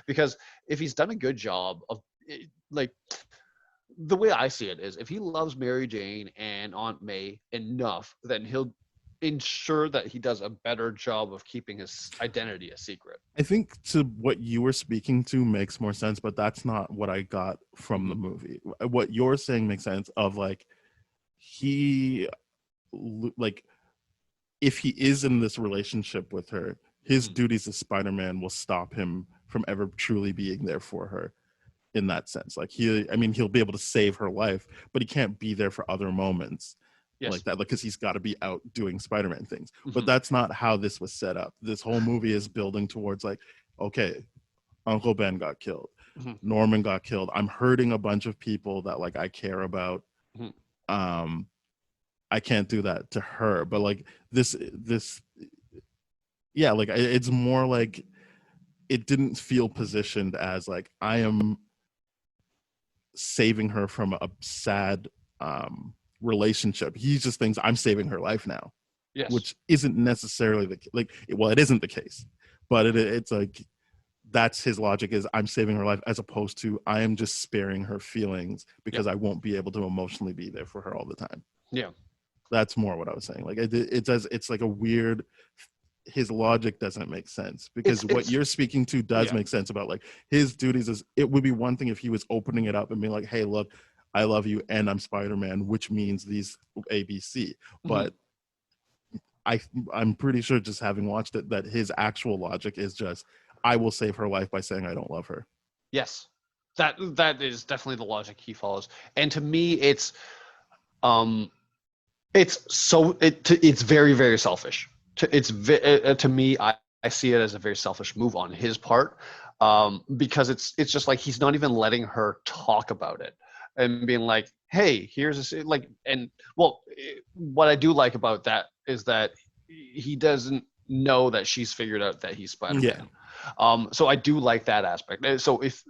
because if he's done a good job of like. The way I see it is, if he loves Mary Jane and Aunt May enough, then he'll ensure that he does a better job of keeping his identity a secret. I think to what you were speaking to makes more sense, but that's not what I got from the movie. What you're saying makes sense of like, he, like, if he is in this relationship with her, his duties as Spider-Man will stop him from ever truly being there for her. In that sense, like he'll be able to save her life, but he can't be there for other moments. like that, like, because he's got to be out doing Spider-Man things. Mm-hmm. But that's not how this was set up. This whole movie is building towards like, okay, Uncle Ben got killed, mm-hmm. Norman got killed. I'm hurting a bunch of people that like I care about. Mm-hmm. I can't do that to her. But like this, yeah, like it's more like it didn't feel positioned as like I am saving her from a sad relationship. He just thinks I'm saving her life now, which isn't necessarily it isn't the case, but it's like that's his logic is I'm saving her life, as opposed to I am just sparing her feelings because I won't be able to emotionally be there for her all the time. That's more what I was saying. Like it's like a weird, his logic doesn't make sense, because what you're speaking to does make sense about like his duties. Is it would be one thing if he was opening it up and being like, hey, look, I love you and I'm Spider-Man, which means these ABC. But I'm pretty sure, just having watched it, that his actual logic is just, I will save her life by saying I don't love her. Yes, that is definitely the logic he follows. And to me, it's very, very selfish. To me, I see it as a very selfish move on his part, because it's just like he's not even letting her talk about it and being like, hey, here's this, like, and well, what I do like about that is that he doesn't know that she's figured out that he's Spider-Man. So I do like that aspect. So if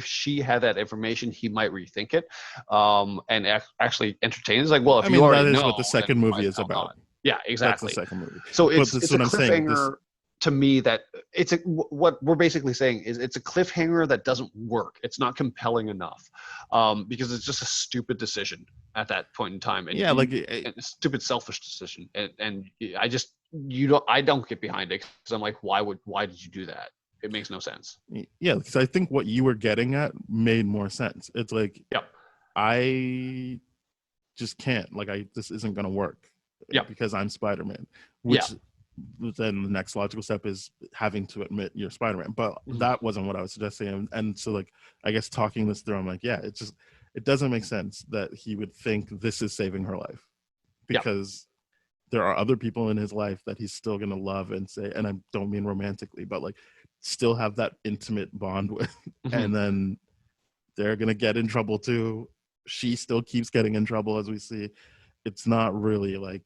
she had that information, he might rethink it, and actually entertain it. It's like, well, if you already know, that is what the second movie is about. Yeah, exactly. That's the second movie. So it's a cliffhanger to me, that what we're basically saying is it's a cliffhanger that doesn't work. It's not compelling enough, because it's just a stupid decision at that point in time. And a stupid, selfish decision. And I don't get behind it, because I'm like, why did you do that? It makes no sense. Yeah, because I think what you were getting at made more sense. It's like, I just can't, like, this isn't gonna work. Because I'm Spider-Man, which then the next logical step is having to admit you're Spider-Man. But that wasn't what I was suggesting. And so, like, I guess talking this through, I'm like, it doesn't make sense that he would think this is saving her life, because there are other people in his life that he's still gonna love and say, and I don't mean romantically, but like still have that intimate bond with, and then they're gonna get in trouble too. She still keeps getting in trouble, as we see. It's not really like,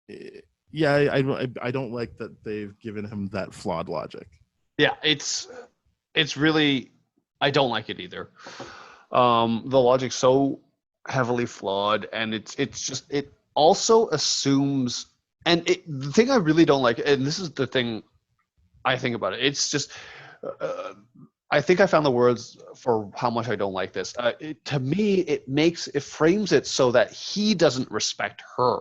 I don't like that they've given him that flawed logic. It's really, I don't like it either. The logic's so heavily flawed, and it's just, it also assumes, and the thing I really don't like, and this is the thing I think about it, it's just, I think I found the words for how much I don't like this. To me, it frames it so that he doesn't respect her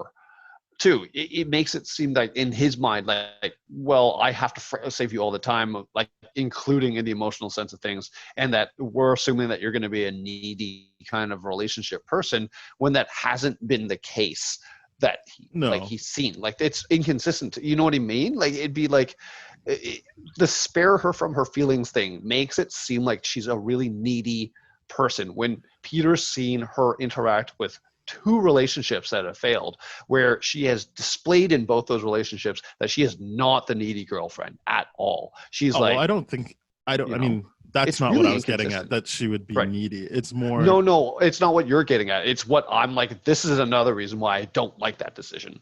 too. It makes it seem like in his mind, like, well, I have to save you all the time, like including in the emotional sense of things, and that we're assuming that you're going to be a needy kind of relationship person, when that hasn't been the case that he's seen. Like, it's inconsistent. You know what I mean? Like, it'd be like, the spare her from her feelings thing makes it seem like she's a really needy person, when Peter's seen her interact with 2 relationships that have failed, where she has displayed in both those relationships that she is not the needy girlfriend at all. She's like, I mean, that's not really what I was getting at, that she would be needy. It's more, no, it's not what you're getting at. It's what I'm like, this is another reason why I don't like that decision.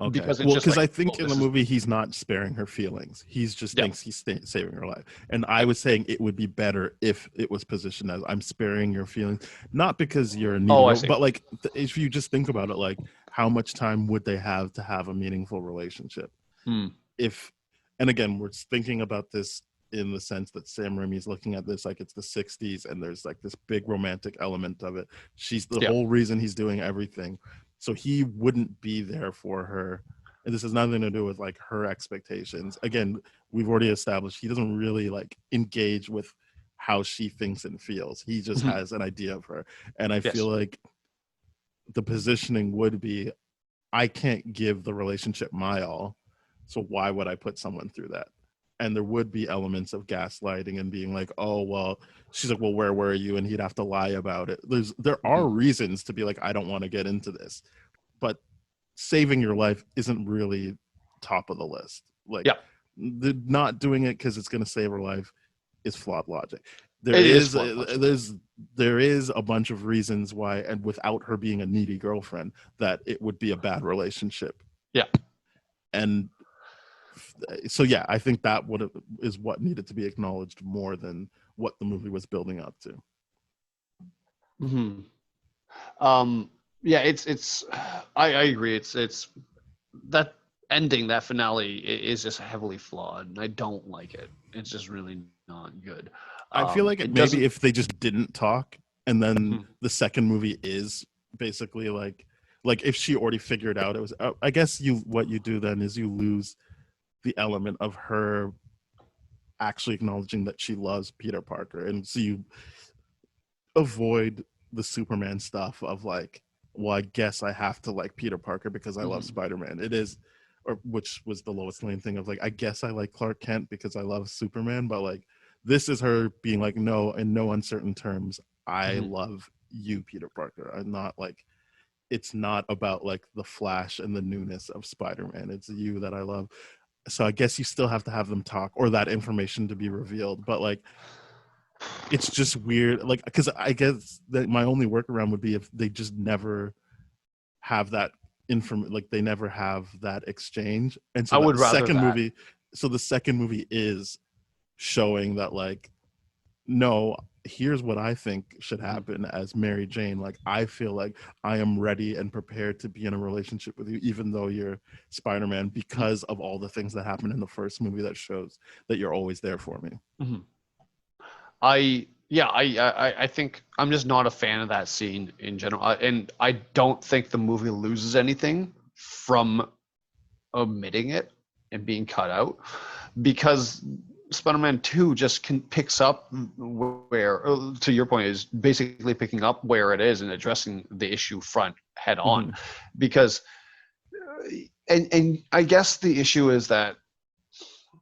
Okay. Because I think in the movie he's not sparing her feelings. He's just thinks he's saving her life. And I was saying it would be better if it was positioned as, I'm sparing your feelings, not because you're a needy, but like if you just think about it, like how much time would they have to have a meaningful relationship? If, and again, we're thinking about this in the sense that Sam Raimi is looking at this like it's the 60s, and there's like this big romantic element of it. She's the whole reason he's doing everything. So he wouldn't be there for her. And this has nothing to do with like her expectations. Again, we've already established he doesn't really like engage with how she thinks and feels. He just has an idea of her. And I feel like the positioning would be, I can't give the relationship my all, so why would I put someone through that? and there would be elements of gaslighting and being like, oh well, she's like, well, where were you? And he'd have to lie about it. There are reasons to be like, I don't want to get into this, but saving your life isn't really top of the list. Like, the not doing it because it's going to save her life is flawed logic. There is a bunch of reasons why, and without her being a needy girlfriend, that it would be a bad relationship. Yeah. And so, yeah, I think that is what needed to be acknowledged more than what the movie was building up to. Yeah, I agree. It's that ending, that finale is just heavily flawed, and I don't like it. It's just really not good. I feel like maybe if they just didn't talk, and then the second movie is basically like if she already figured out it was, I guess what you do then is you lose the element of her actually acknowledging that she loves Peter Parker, and so you avoid the Superman stuff of like, well, I guess I have to like Peter Parker because I love Spider-Man. It is, or which was the Lois Lane thing of like, I guess I like Clark Kent because I love Superman, but like this is her being like, no, in no uncertain terms, I love you, Peter Parker. I'm not like, it's not about like the flash and the newness of Spider-Man. It's you that I love. So I guess you still have to have them talk, or that information to be revealed. But like, it's just weird. Like, because I guess that my only workaround would be if they just never have that like they never have that exchange. And so I would rather second movie. So the second movie is showing that like, no, here's what I think should happen as Mary Jane. Like, I feel like I am ready and prepared to be in a relationship with you, even though you're Spider-Man, because of all the things that happened in the first movie that shows that you're always there for me. I think I'm just not a fan of that scene in general, and I don't think the movie loses anything from omitting it and being cut out, because Spider-Man 2 just picks up where, to your point, is basically picking up where it is and addressing the issue front head on. Because and I guess the issue is that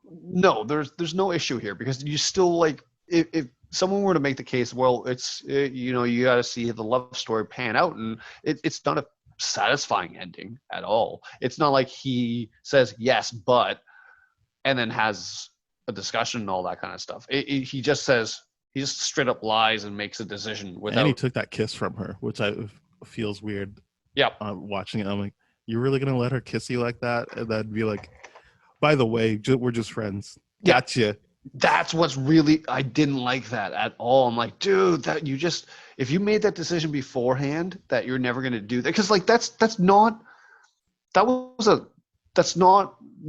no, there's no issue here, because you still, like, if someone were to make the case, well, it's you got to see the love story pan out, and it's not a satisfying ending at all. It's not like he says yes, but, and then has a discussion and all that kind of stuff. He just straight up lies and makes a decision without. And he took that kiss from her, which feels weird. Yeah. Watching it, I'm like, you're really gonna let her kiss you like that? And that'd be like, by the way, we're just friends. Yeah. Gotcha. That's what's really, I didn't like that at all. I'm like, dude, that you just, if you made that decision beforehand that you're never gonna do that, because like that's not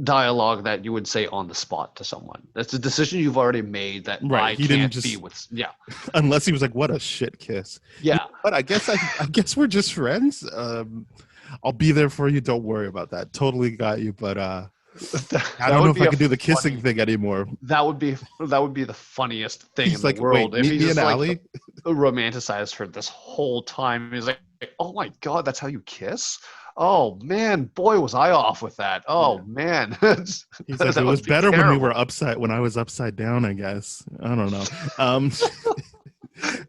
dialogue that you would say on the spot to someone. That's a decision you've already made that right. I can't be with. Yeah. Unless he was like, what a shit kiss. Yeah. But I guess we're just friends. I'll be there for you. Don't worry about that. Totally got you. But I don't know if I can do the kissing thing anymore. That would be the funniest thing in the world. Wait, if he just like romanticized her this whole time. He's like, oh my God, that's how you kiss? Oh man, boy, was I off with that. Oh man. He's like, it was better when I was upside down, I guess. I don't know.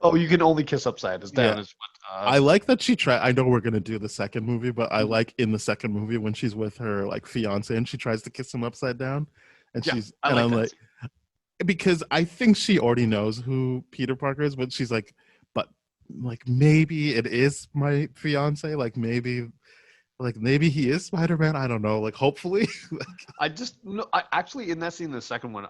Oh, you can only kiss upside down. Yeah. I like that she tried. I know we're gonna do the second movie, but I like in the second movie when she's with her like fiance and she tries to kiss him upside down, and I'm like, because I think she already knows who Peter Parker is, but she's like, but like maybe it is my fiance, like maybe he is Spider-Man. I don't know. Like hopefully. I actually in that scene, the second one,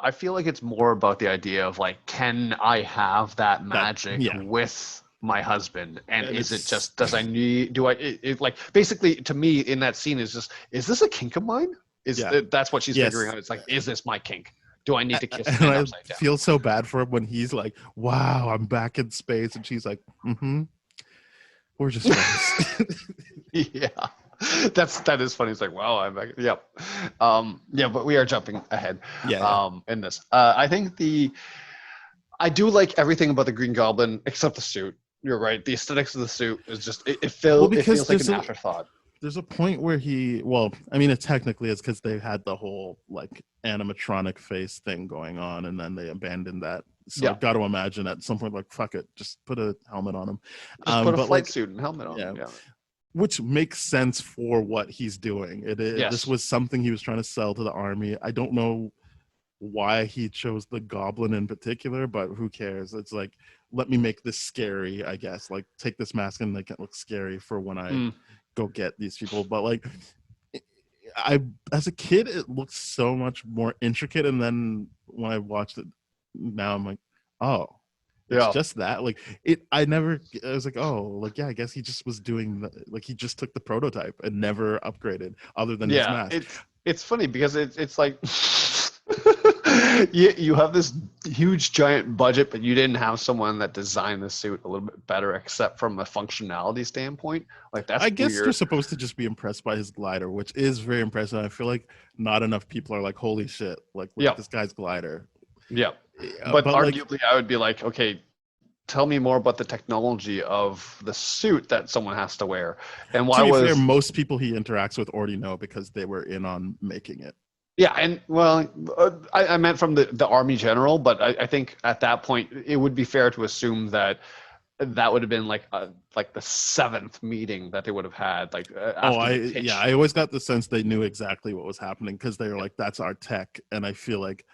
I feel like it's more about the idea of like, can I have that magic with my husband? And is it just, like, basically to me in that scene is this a kink of mine? That's what she's figuring out. It's like, is this my kink? Do I need to kiss him upside down? I feel so bad for him when he's like, wow, I'm back in space. And she's like, we're just friends. Yeah. That is funny. It's like, wow, I'm back. Yep. But we are jumping ahead. In this. I think I do like everything about the Green Goblin except the suit. You're right. The aesthetics of the suit is just it feels like an afterthought. There's a point where it technically is because they had the whole like animatronic face thing going on, and then they abandoned that. So I've got to imagine at some point, like, fuck it, just put a helmet on him. Just put a flight suit and helmet on him. Yeah. Which makes sense for what he's doing. This was something he was trying to sell to the army. I don't know why he chose the goblin in particular, but who cares? It's like, let me make this scary, I guess. Like, take this mask and make it look scary for when I go get these people. But like, as a kid, it looked so much more intricate, and then when I watched it now, I'm like, oh, it's just that. Like, I was like, oh, like, yeah, I guess he just was doing he just took the prototype and never upgraded other than his mask. It's funny because it's like you have this huge giant budget, but you didn't have someone that designed the suit a little bit better, except from a functionality standpoint. Like, that's I guess weird. You're supposed to just be impressed by his glider, which is very impressive. I feel like not enough people are like, holy shit, like, look at this guy's glider. Yeah. But arguably, I would be like, okay, tell me more about the technology of the suit that someone has to wear. And why fair, most people he interacts with already know because they were in on making it. Yeah, and well, I meant from the army general, but I think at that point it would be fair to assume that would have been like the seventh meeting that they would have had. Like, I always got the sense they knew exactly what was happening because they were like, "That's our tech," and I feel like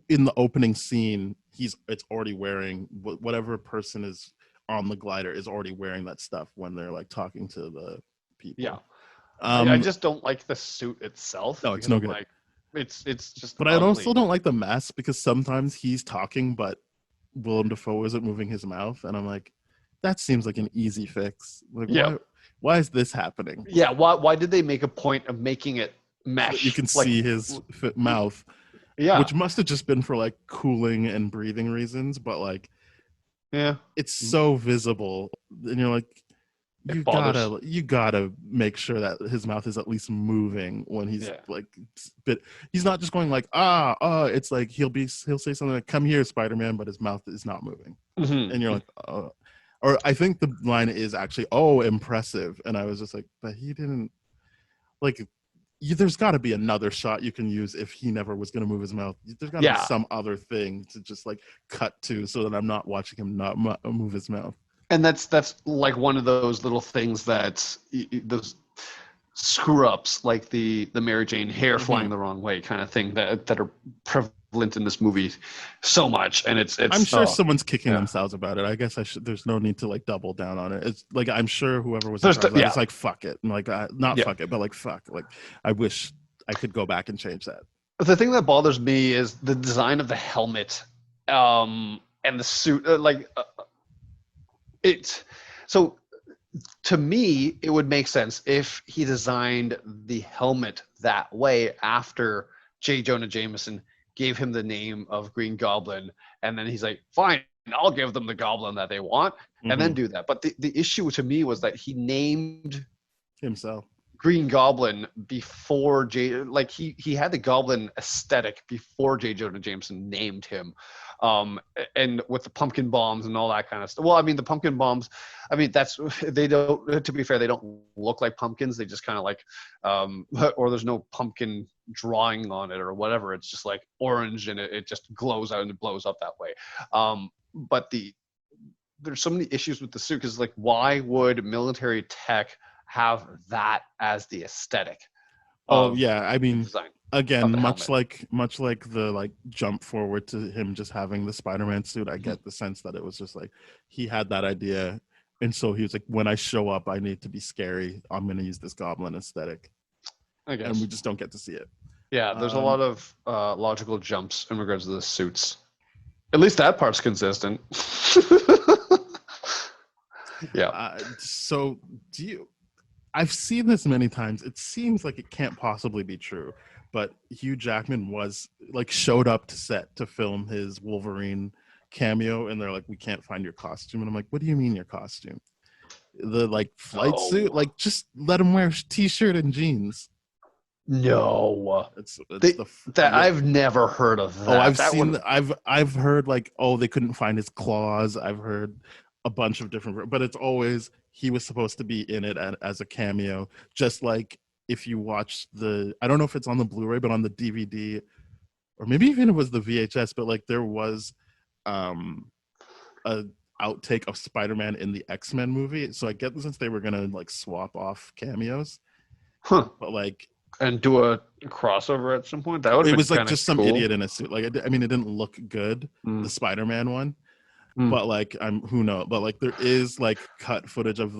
in the opening scene, it's already wearing whatever person is on the glider is already wearing that stuff when they're like talking to the people. Yeah, I just don't like the suit itself. No, it's no good. Like, it's just. But ugly. I also don't like the mask because sometimes he's talking, but Willem Dafoe isn't moving his mouth, and I'm like, that seems like an easy fix. Like, why is this happening? Yeah, why did they make a point of making it mesh? So you can see his mouth. Yeah, which must have just been for like cooling and breathing reasons, but like, it's so visible, and you're like, you gotta make sure that his mouth is at least moving when he's like, but he's not just going like it's like he'll say something like, "Come here, Spider-Man," but his mouth is not moving, and you're like, or I think the line is actually, "Oh, impressive," and I was just like, but he didn't like. There's got to be another shot you can use if he never was going to move his mouth. There's got to be some other thing to just like cut to so that I'm not watching him not move his mouth. And that's like one of those little things that those screw ups, like the Mary Jane hair flying the wrong way kind of thing that are prevalent in this movie so much. And it's I'm sure someone's kicking themselves about it. I guess there's no need to like double down on it. It's like, I'm sure whoever was it's like, fuck it. And like, not fuck it, but like, fuck. Like, I wish I could go back and change that. The thing that bothers me is the design of the helmet and the suit. So to me, it would make sense if he designed the helmet that way after J. Jonah Jameson gave him the name of Green Goblin, and then he's like, fine, I'll give them the Goblin that they want, and then do that. But the issue to me was that he named himself Green Goblin before he had the Goblin aesthetic before J. Jonah Jameson named him. And with the pumpkin bombs and all that kind of stuff. Well, I mean, the pumpkin bombs, I mean, to be fair, they don't look like pumpkins. They just kind of like, or there's no pumpkin drawing on it or whatever. It's just like orange and it just glows out and it blows up that way. But there's so many issues with the suit because like, why would military tech have that as the aesthetic? I mean, again, much like the like jump forward to him just having the Spider-Man suit, I get the sense that it was just like he had that idea, and so he was like, when I show up, I need to be scary. I'm going to use this Goblin aesthetic, I guess, and we just don't get to see it. Yeah, there's a lot of logical jumps in regards to the suits. At least that part's consistent. Yeah. So I've seen this many times. It seems like it can't possibly be true, but Hugh Jackman showed up to set to film his Wolverine cameo, and they're like, "We can't find your costume." And I'm like, "What do you mean your costume? The like flight suit? Like, just let him wear a t-shirt and jeans." No, I've never heard of that. I've heard like, oh, they couldn't find his claws. I've heard a bunch of different, but it's always he was supposed to be in it as a cameo, just like if you watch I don't know if it's on the Blu-ray, but on the DVD, or maybe even it was the VHS, but like there was a outtake of Spider-Man in the X-Men movie. So I get since they were gonna like swap off cameos, but like and do a crossover at some point. That would. It was like just cool. some idiot in a suit. Like I mean, it didn't look good, the Spider-Man one, but like who knows? But like there is like cut footage of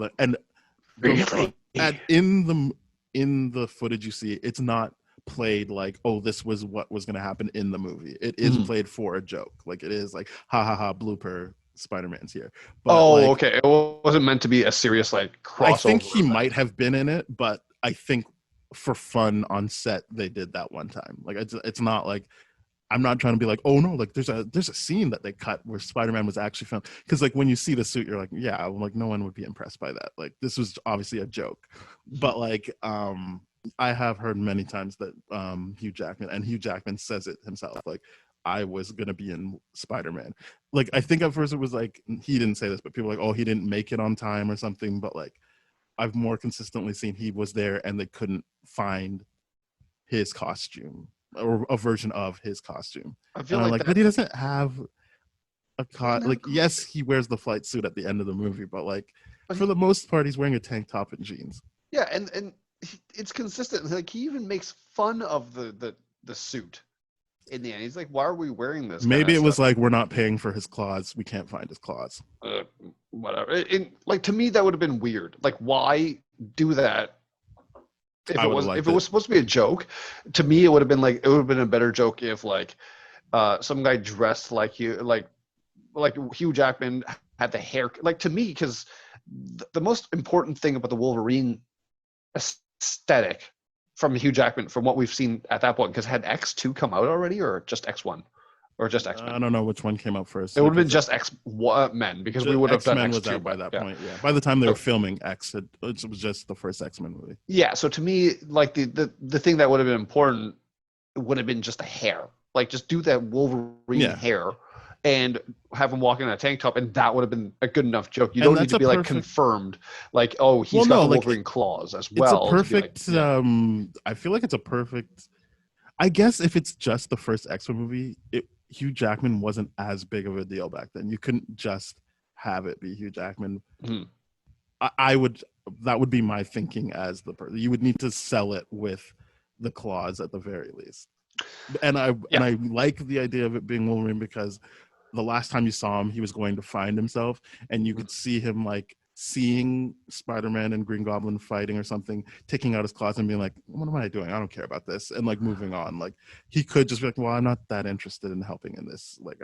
in the footage you see, it's not played like, oh, this was what was going to happen in the movie. It is played for a joke. Like it is like ha ha ha blooper, Spider-Man's here. But okay, it wasn't meant to be a serious like crossover. I think he might have been in it, but I think for fun on set they did that one time. Like it's not like, I'm not trying to be like, oh no, like there's a scene that they cut where Spider-Man was actually filmed, because like when you see the suit you're like, yeah, like no one would be impressed by that. Like this was obviously a joke. But like I have heard many times that Hugh Jackman says it himself, like I was gonna be in Spider-Man. Like I think at first it was like he didn't say this, but people were like, oh, he didn't make it on time or something. But like I've more consistently seen he was there and they couldn't find his costume or a version of his costume. I feel like but he doesn't have a like yes, he wears the flight suit at the end of the movie, but like for the most part he's wearing a tank top and jeans. Yeah, and it's consistent. Like he even makes fun of the suit in the end. He's like, why are we wearing this? Maybe it was like, we're not paying for his claws, we can't find his claws. Whatever. Like to me that would have been weird. Like why do that? If it was supposed to be a joke, to me it would have been a better joke if like some guy dressed like you, like Hugh Jackman had the hair. Like to me, because the most important thing about the Wolverine aesthetic from Hugh Jackman, from what we've seen at that point, because had X2 come out already, or just X1, or just X-Men? I don't know which one came out first. It would have been just X-Men, because we would have done X2 was out by that point. Yeah, by the time they were filming X, it was just the first X-Men movie. Yeah, so to me, like the thing that would have been important would have been just the hair. Like just do that Wolverine hair and have him walk in a tank top, and that would have been a good enough joke. You don't need to be like confirmed, like, oh, he's got Wolverine claws as well. It's a perfect. I feel like it's a perfect. I guess if it's just the first X-Men movie, Hugh Jackman wasn't as big of a deal back then. You couldn't just have it be Hugh Jackman. That would be my thinking as the person. You would need to sell it with the claws at the very least. And I like the idea of it being Wolverine, because the last time you saw him, he was going to find himself, and you could see him like seeing Spider-Man and Green Goblin fighting or something, taking out his claws and being like, what am I doing? I don't care about this. And like moving on. Like he could just be like, well, I'm not that interested in helping in this. Like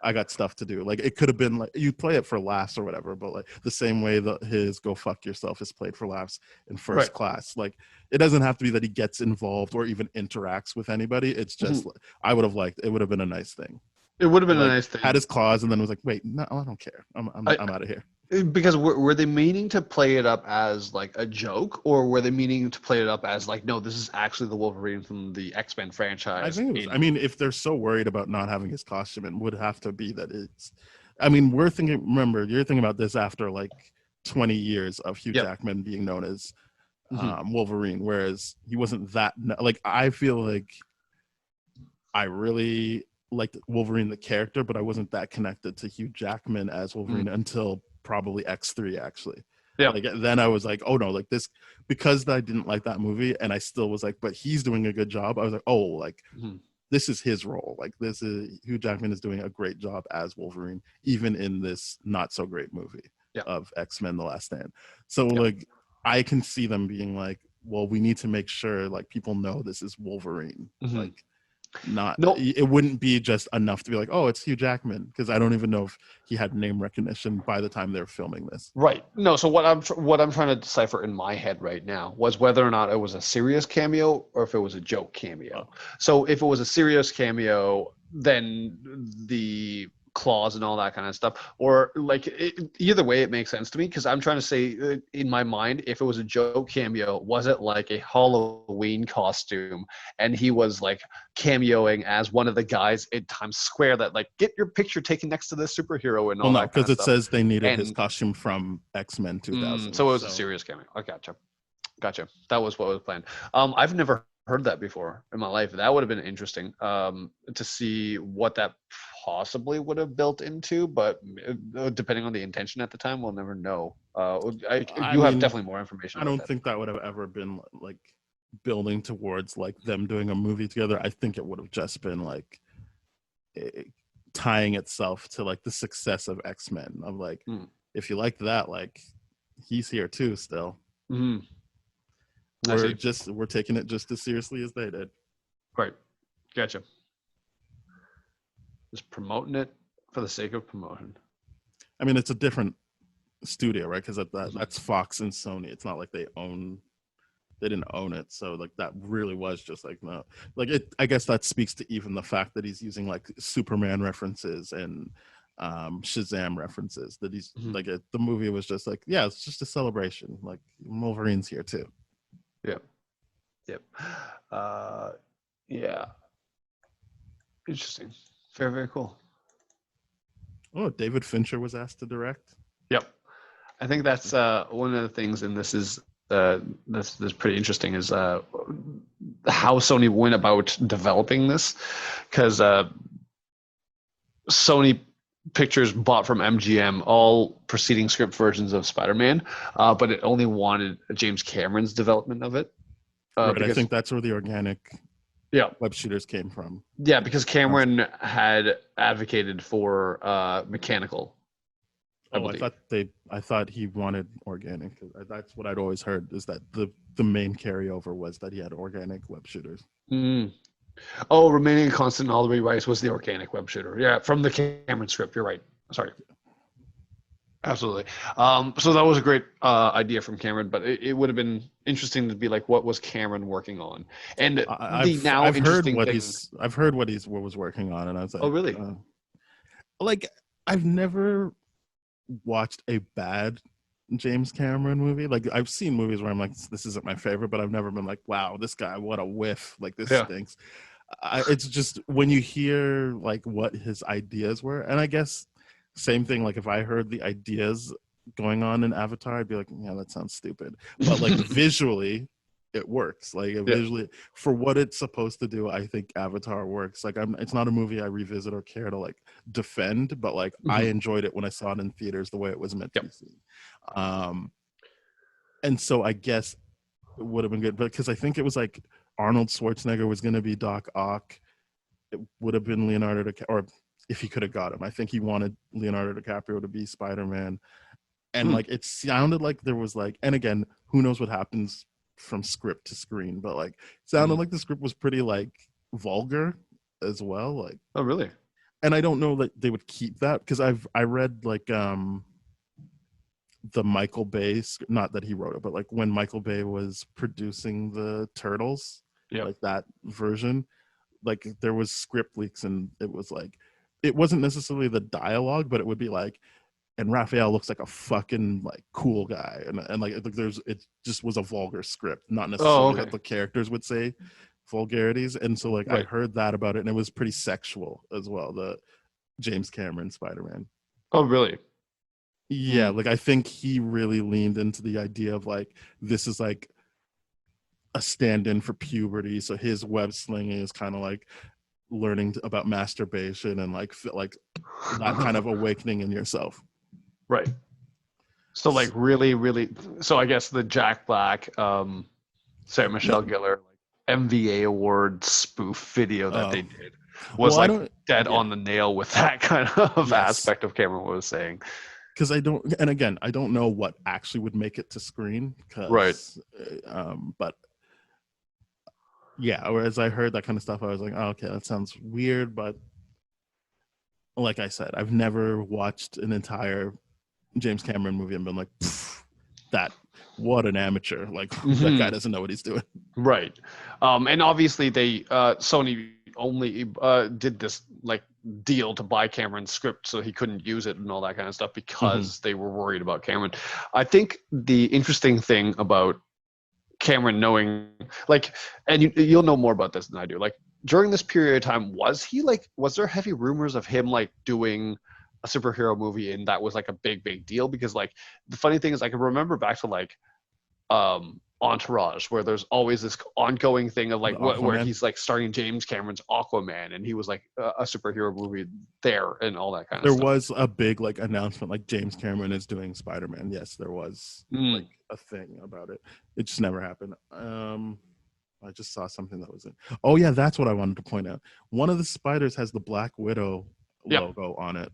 I got stuff to do. Like it could have been like you play it for laughs or whatever, but like the same way that his Go Fuck Yourself is played for laughs in First Class. Like it doesn't have to be that he gets involved or even interacts with anybody. It's just I would have liked it. Would have been a nice thing. It would have been a nice thing. Had his claws and then was like, wait, no, I don't care. I'm out of here. Because were they meaning to play it up as like a joke, or were they meaning to play it up as like, no, this is actually the Wolverine from the X-Men franchise? I mean, if they're so worried about not having his costume, it would have to be that it's. I mean, you're thinking about this after like 20 years of Hugh Jackman being known as Wolverine, whereas he wasn't that. Like, I feel like I really liked Wolverine the character, but I wasn't that connected to Hugh Jackman as Wolverine until probably X3 actually. Yeah. Like then I was like, oh no, like this, because I didn't like that movie and I still was like, but he's doing a good job. I was like, oh, like this is his role. Like this is Hugh Jackman is doing a great job as Wolverine, even in this not so great movie of X-Men: The Last Stand. So like I can see them being like, well, we need to make sure like people know this is Wolverine. Like it wouldn't be just enough to be like, oh, it's Hugh Jackman, because I don't even know if he had name recognition by the time they were filming this. Right. No. So what I'm trying to decipher in my head right now was whether or not it was a serious cameo or if it was a joke cameo. So if it was a serious cameo, then the claws and all that kind of stuff. Or like either way, it makes sense to me because I'm trying to say in my mind, if it was a Joe cameo, was it like a Halloween costume and he was like cameoing as one of the guys in Times Square that like get your picture taken next to this superhero and all that? Because it says they needed his costume from X-Men 2000. So it was a serious cameo. I gotcha. That was what was planned. I've never heard that before in my life. That would have been interesting to see what that possibly would have built into, but depending on the intention at the time, we'll never know. You have definitely more information. I don't think that would have ever been like building towards like them doing a movie together. I think it would have just been like tying itself to like the success of X-Men. Of like, if you like that, like he's here too still. We're taking it just as seriously as they did. Right. Gotcha. Just promoting it for the sake of promotion. I mean, it's a different studio, right? Because that's Fox and Sony. It's not like they didn't own it. So like that really was just like, no, like it, I guess that speaks to even the fact that he's using like Superman references and Shazam references, that he's like the movie was just like, yeah, it's just a celebration. Like Wolverine's here too. Yep. Yeah. Interesting. Very, very cool. Oh, David Fincher was asked to direct. Yep. I think that's one of the things, and this is this pretty interesting, is how Sony went about developing this, because Sony Pictures bought from MGM all preceding script versions of Spider-Man, but it only wanted James Cameron's development of it. Right, I think that's where the organic web shooters came from. Yeah, because Cameron had advocated for mechanical. I thought he wanted organic. That's what I'd always heard, is that the main carryover was that he had organic web shooters. Oh, Remaining Constant in All the Rewrites was the organic web shooter. Yeah, from the Cameron script. You're right. Sorry. Absolutely. So that was a great idea from Cameron, but it would have been interesting to be like, what was Cameron working on? And I've heard what he was working on, and I was like, oh, really? Like, I've never watched a bad James Cameron movie. Like, I've seen movies where I'm like, this isn't my favorite, but I've never been like, wow, this guy, what a whiff. Like, this stinks. It's just when you hear like what his ideas were, and I guess same thing, like if I heard the ideas going on in Avatar, I'd be like, yeah, that sounds stupid. But like visually, it works. Like visually, for what it's supposed to do, I think Avatar works. Like it's not a movie I revisit or care to like defend, but like I enjoyed it when I saw it in theaters the way it was meant to be seen. And so I guess it would have been good, but because I think it was like Arnold Schwarzenegger was going to be Doc Ock. It would have been Leonardo DiCaprio, or if he could have got him. I think he wanted Leonardo DiCaprio to be Spider-Man. And like it sounded like there was like, and again, who knows what happens from script to screen, but like it sounded like the script was pretty like vulgar as well. Like, oh really? And I don't know that they would keep that, because I read like the Michael Bay, not that he wrote it, but like when Michael Bay was producing the Turtles, like that version, like there was script leaks, and it was like, it wasn't necessarily the dialogue, but it would be like, and Raphael looks like a fucking like cool guy, and like it just was a vulgar script, not necessarily that the characters would say vulgarities. And so like I heard that about it, and it was pretty sexual as well, the James Cameron Spider-Man. Oh really? Yeah, like I think he really leaned into the idea of like, this is like a stand-in for puberty, so his web slinging is kind of like learning about masturbation and like that kind of awakening in yourself. Right. So like really, so I guess the Jack Black, Sarah Michelle Gellar MVA award spoof video that they did was dead on the nail with that kind of aspect of Cameron was saying. Because I don't know what actually would make it to screen. But yeah, whereas I heard that kind of stuff, I was like, oh, okay, that sounds weird. But like I said, I've never watched an entire James Cameron movie and been like, what an amateur. Like, that guy doesn't know what he's doing. Right. And obviously they, Sony only did this like deal to buy Cameron's script so he couldn't use it and all that kind of stuff because they were worried about Cameron. I think the interesting thing about Cameron knowing, like, and you'll know more about this than I do, like, during this period of time, was there heavy rumors of him like doing a superhero movie, and that was like a big deal? Because like the funny thing is I can remember back to like Entourage, where there's always this ongoing thing of like where he's like starring James Cameron's Aquaman, and he was like a superhero movie there and all that kind of stuff. There was a big like announcement like James Cameron is doing Spider-Man. Yes, there was like a thing about it. It just never happened. I just saw something that was in. Oh yeah, that's what I wanted to point out. One of the spiders has the Black Widow logo on it.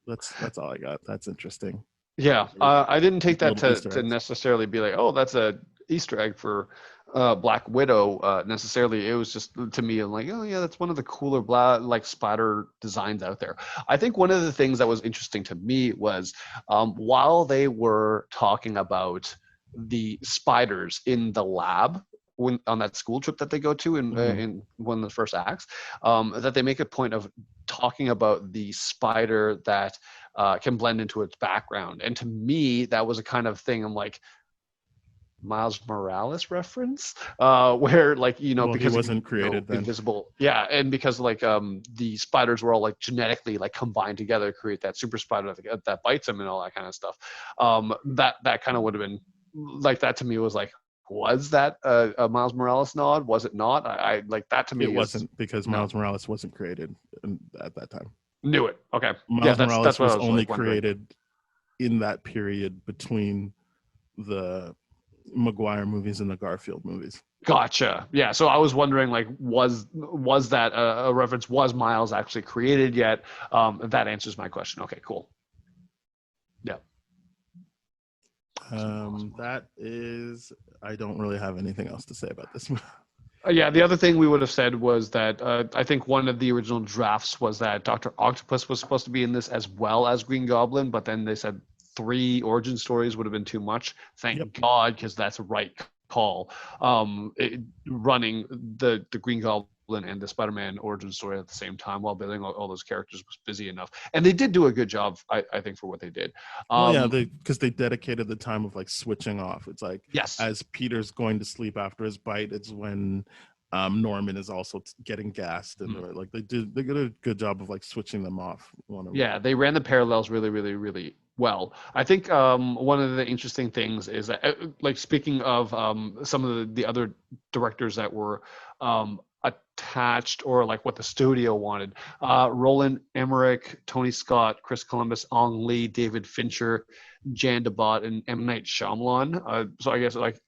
That's all I got. That's interesting. Yeah, I didn't take that to necessarily be like, oh, that's a Easter egg for Black Widow necessarily. It was just, to me, I'm like, oh yeah, that's one of the cooler like spider designs out there. I think one of the things that was interesting to me was while they were talking about the spiders in the lab on that school trip that they go to in one of the first acts, that they make a point of talking about the spider that can blend into its background. And to me, that was a kind of thing, I'm like, Miles Morales reference, where like, you know, because he wasn't created then. Invisible. Yeah, and because like the spiders were all like genetically like combined together to create that super spider that bites him and all that kind of stuff. That kind of would have been like, that to me was like, was that a Miles Morales nod? Was it not? I like that to me. It wasn't, because Miles Morales wasn't created at that time. Knew it. Okay. Miles Morales was only created in that period between the Maguire movies and the Garfield movies. Gotcha. Yeah. So I was wondering, like, was that a reference? Was Miles actually created yet? That answers my question. Okay, cool. Yeah. That is, I don't really have anything else to say about this movie. Yeah, the other thing we would have said was that I think one of the original drafts was that Dr. Octopus was supposed to be in this as well as Green Goblin, but then they said 3 origin stories would have been too much. Thank God, because that's a right call. Running the Green Goblin and the Spider-Man origin story at the same time while building all those characters was busy enough. And they did do a good job, I think, for what they did. Because they dedicated the time of like switching off. It's like, as Peter's going to sleep after his bite, it's when Norman is also getting gassed, and like they did a good job of like switching them off. They ran the parallels really well. I think one of the interesting things is that, like, speaking of some of the other directors that were attached, or like what the studio wanted, Roland Emmerich, Tony Scott, Chris Columbus, Ong Lee, David Fincher, Jan de Bont, and M. Night Shyamalan. So I guess like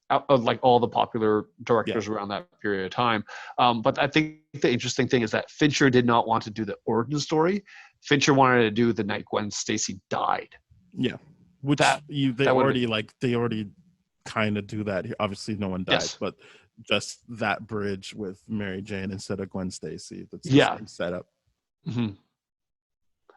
all the popular directors around that period of time. But I think the interesting thing is that Fincher did not want to do the origin story. Fincher wanted to do the night Gwen Stacy died. Yeah, which they already kind of do that. Obviously, no one dies, but just that bridge with Mary Jane instead of Gwen Stacy. That's the same setup.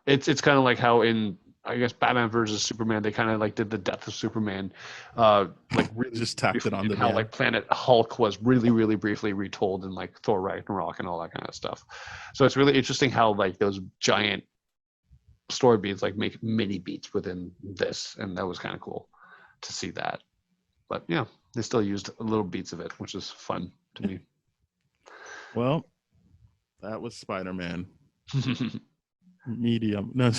It's kind of like how in, I guess, Batman versus Superman, they kind of like did the death of Superman, like really just tacked it on the how like Planet Hulk was really briefly retold in like Thor Ragnarok and all that kind of stuff. So it's really interesting how like those giant story beats like make mini beats within this, and that was kind of cool to see that. But yeah, they still used little beats of it, which is fun to me. Well, that was Spider-Man. Medium. No,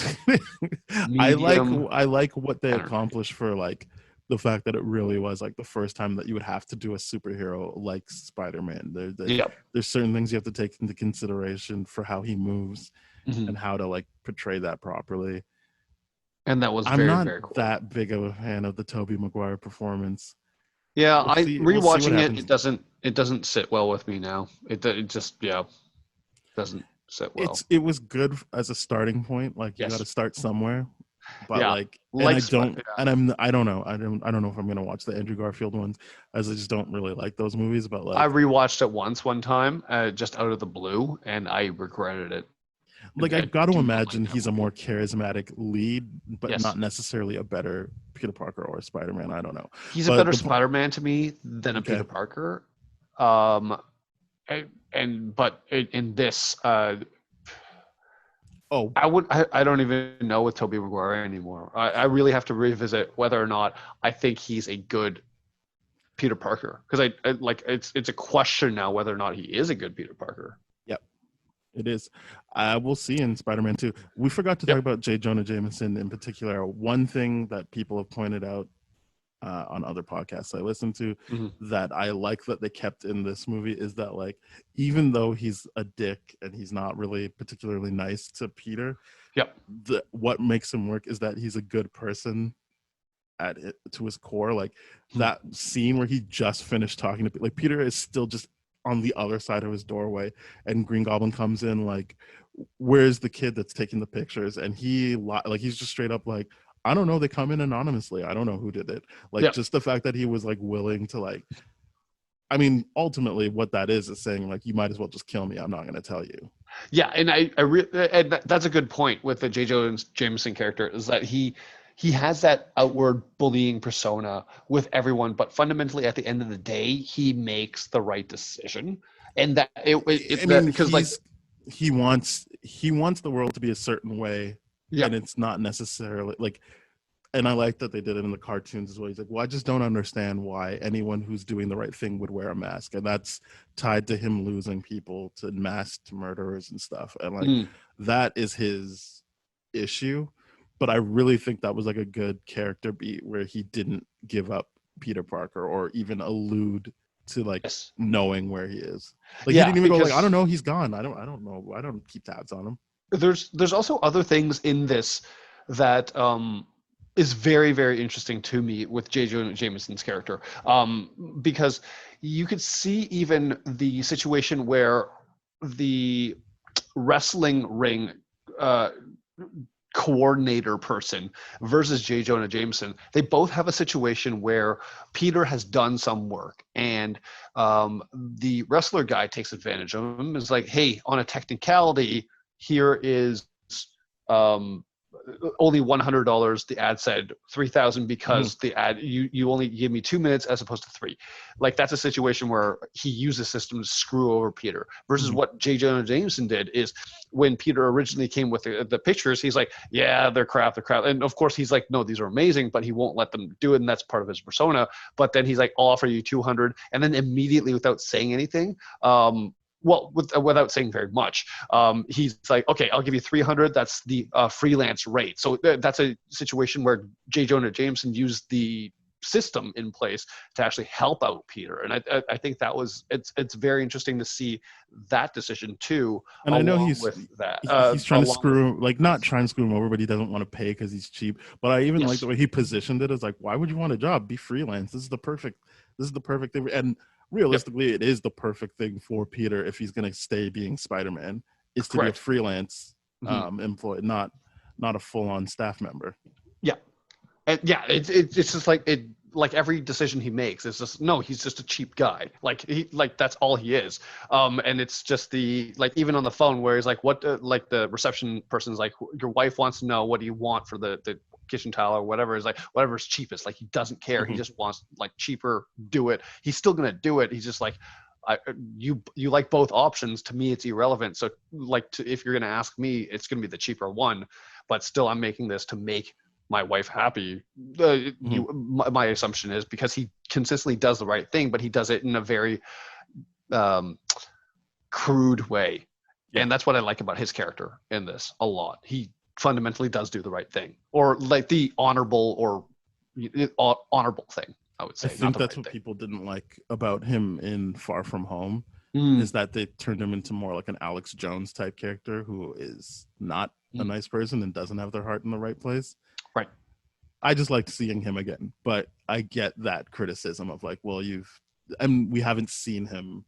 I like what they accomplished for like the fact that it really was like the first time that you would have to do a superhero like Spider-Man. There's certain things you have to take into consideration for how he moves and how to like portray that properly. And that was I'm not very cool. that big of a fan of the Tobey Maguire performance. Yeah, rewatching it doesn't sit well with me now. It just doesn't sit well. It was good as a starting point. Like you got to start somewhere. But I don't know if I'm gonna watch the Andrew Garfield ones, as I just don't really like those movies. But like, I rewatched it one time, just out of the blue, and I regretted it. Like, I got to imagine he's a more charismatic lead, but not necessarily a better Peter Parker or Spider-Man. I don't know. He's a better Spider-Man to me than a Peter Parker. But in this, Oh, I don't even know with Tobey Maguire anymore. I really have to revisit whether or not I think he's a good Peter Parker, because I like it's a question now whether or not he is a good Peter Parker. yep, it is. We'll see in Spider-Man 2. We forgot to talk about J. Jonah Jameson in particular. One thing that people have pointed out on other podcasts I listen to that I like that they kept in this movie is that, like, even though he's a dick and he's not really particularly nice to Peter, what makes him work is that he's a good person at it to his core. Like that scene where he just finished talking to, like, Peter is still just on the other side of his doorway, and Green Goblin comes in like, where's the kid that's taking the pictures? And he's just straight up like, I don't know, they come in anonymously, I don't know who did it. Like just the fact that he was like willing to, like, I mean, ultimately what that is saying, like, you might as well just kill me, I'm not going to tell you. Yeah, and that's a good point with the J. Jonah Jameson character, is that he has that outward bullying persona with everyone, but fundamentally at the end of the day, he makes the right decision. And that because like he wants the world to be a certain way, and it's not necessarily like, and I like that they did it in the cartoons as well. He's like, well, I just don't understand why anyone who's doing the right thing would wear a mask. And that's tied to him losing people to masked murderers and stuff. And like, that is his issue. But I really think that was like a good character beat where he didn't give up Peter Parker or even allude to like knowing where he is. Like he didn't even go like, I don't know, he's gone. I don't know. I don't keep tabs on him. There's also other things in this that is very, very interesting to me with J. Jonah Jameson's character, because you could see even the situation where the wrestling ring coordinator person versus J. Jonah Jameson, they both have a situation where Peter has done some work, and the wrestler guy takes advantage of him. Is like, hey, on a technicality, here is only $100. The ad said 3,000 because the ad you only give me 2 minutes as opposed to 3. Like, that's a situation where he used the system to screw over Peter. Versus what J. Jonah Jameson did is, when Peter originally came with the pictures, he's like, yeah, they're crap, and of course he's like, no, these are amazing, but he won't let them do it, and that's part of his persona. But then he's like, I'll offer you 200, and then immediately, without saying anything, without saying very much, he's like, okay, I'll give you 300. That's the freelance rate. So that's a situation where J. Jonah Jameson used the system in place to actually help out Peter, and I think that was it's very interesting to see that decision too. And I know he's trying to screw, like, not trying to screw him over, but he doesn't want to pay because he's cheap. But I even like the way he positioned it as like, why would you want a job? Be freelance. This is the perfect thing. And realistically, it is the perfect thing for Peter if he's going to stay being Spider-Man, is to be a freelance employee, not a full-on staff member. And it's just like every decision he makes is just, no, he's just a cheap guy. Like that's all he is. And it's just even on the phone where he's like, what, like the reception person's like, your wife wants to know, what do you want for the kitchen towel or whatever. Is like, whatever's cheapest. Like, he doesn't care. He just wants like cheaper, do it. He's still going to do it. He's just like, you like both options. To me, it's irrelevant. So if you're going to ask me, it's going to be the cheaper one, but still I'm making this to make my wife happy. My assumption is because he consistently does the right thing, but he does it in a very crude way. And that's what I like about his character in this a lot. He fundamentally does do the right thing, or like the honorable thing, I would say. I think that's what people didn't like about him in Far From Home, is that they turned him into more like an Alex Jones type character who is not a nice person and doesn't have their heart in the right place. Right. I just liked seeing him again, but I get that criticism of like, well, we haven't seen him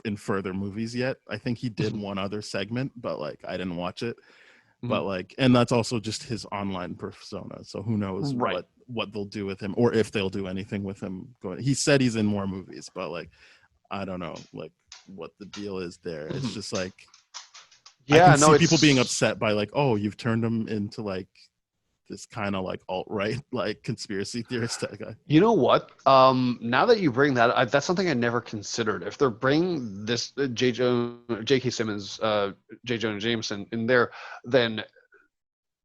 in further movies yet. I think he did one other segment, but like I didn't watch it. But like, and that's also just his online persona. So who knows what they'll do with him, or if they'll do anything with him going. He said he's in more movies, but like, I don't know like what the deal is there. It's just like, I can see people being upset by like, oh, you've turned him into like this kind of like alt-right like conspiracy theorist guy. You know what? Now that you bring that, that's something I never considered. If they're bringing this J.K. Simmons, J. Jonah Jameson in there, then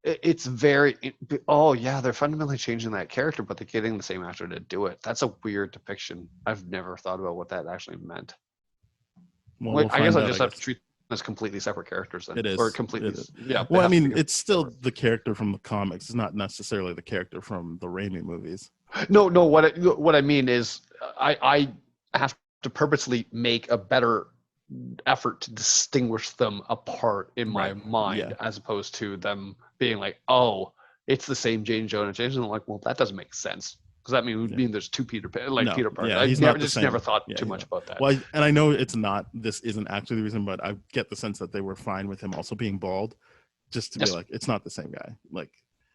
it's very. Oh yeah, they're fundamentally changing that character, but they're getting the same actor to do it. That's a weird depiction. I've never thought about what that actually meant. Well, we'll I guess I just have to treat them as completely separate characters then. It is. Or completely. Yeah. Well, I mean, it's still the character from the comics. It's not necessarily the character from the Raimi movies. No. What I mean is, I have to purposely make a better effort to distinguish them apart in my mind, as opposed to them being like, oh, it's the same Jane Jonah Jameson. I'm like, well, that doesn't make sense. Because that mean there's two Peter Peter Parker. Yeah, I never thought too much about that. Well, and I know this isn't actually the reason, but I get the sense that they were fine with him also being bald, just to be like, it's not the same guy, like,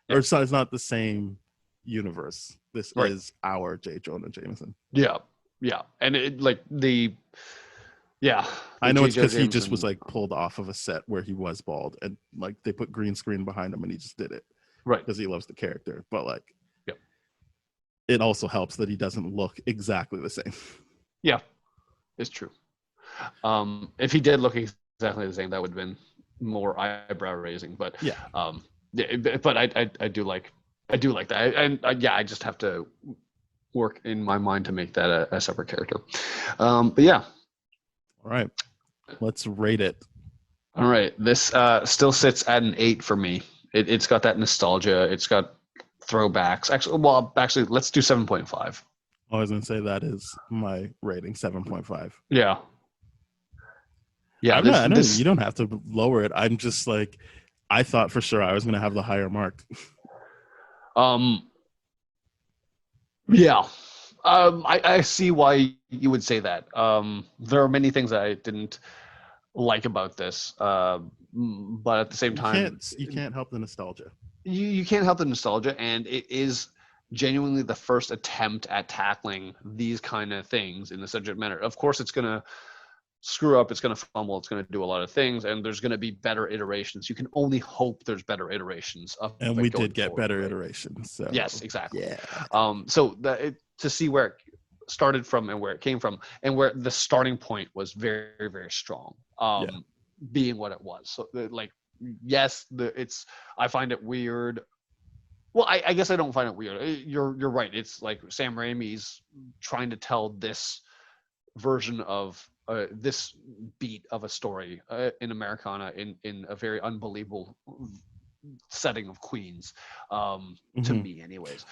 or it's not the same universe. This is our J. Jonah Jameson. Yeah, and it like the. Yeah, I know it's because he just was like pulled off of a set where he was bald, and like they put green screen behind him, and he just did it, because he loves the character. But like, it also helps that he doesn't look exactly the same. Yeah, it's true. If he did look exactly the same, that would have been more eyebrow raising. But but I do like that, and I just have to work in my mind to make that a separate character. But yeah. All right, let's rate it. All right, this still sits at an 8 for me. It's got that nostalgia. It's got throwbacks. Actually, let's do 7.5. I was gonna say that is my rating, 7.5. Yeah. You don't have to lower it. I'm just like, I thought for sure I was gonna have the higher mark. Yeah. I see why you would say that. There are many things I didn't like about this, but at the same time, you can't help the nostalgia. You can't help the nostalgia, and it is genuinely the first attempt at tackling these kind of things in the subject matter. Of course, it's going to screw up, it's going to fumble, it's going to do a lot of things, and there's going to be better iterations. You can only hope there's better iterations of and we did get better iterations. So. Yes, exactly. Yeah. So to see where it started from and where it came from, and where the starting point was very, very strong, being what it was. So like, yes, I find it weird. Well, I guess I don't find it weird. You're right. It's like Sam Raimi's trying to tell this version of this beat of a story in Americana in a very unbelievable setting of Queens, to me anyways.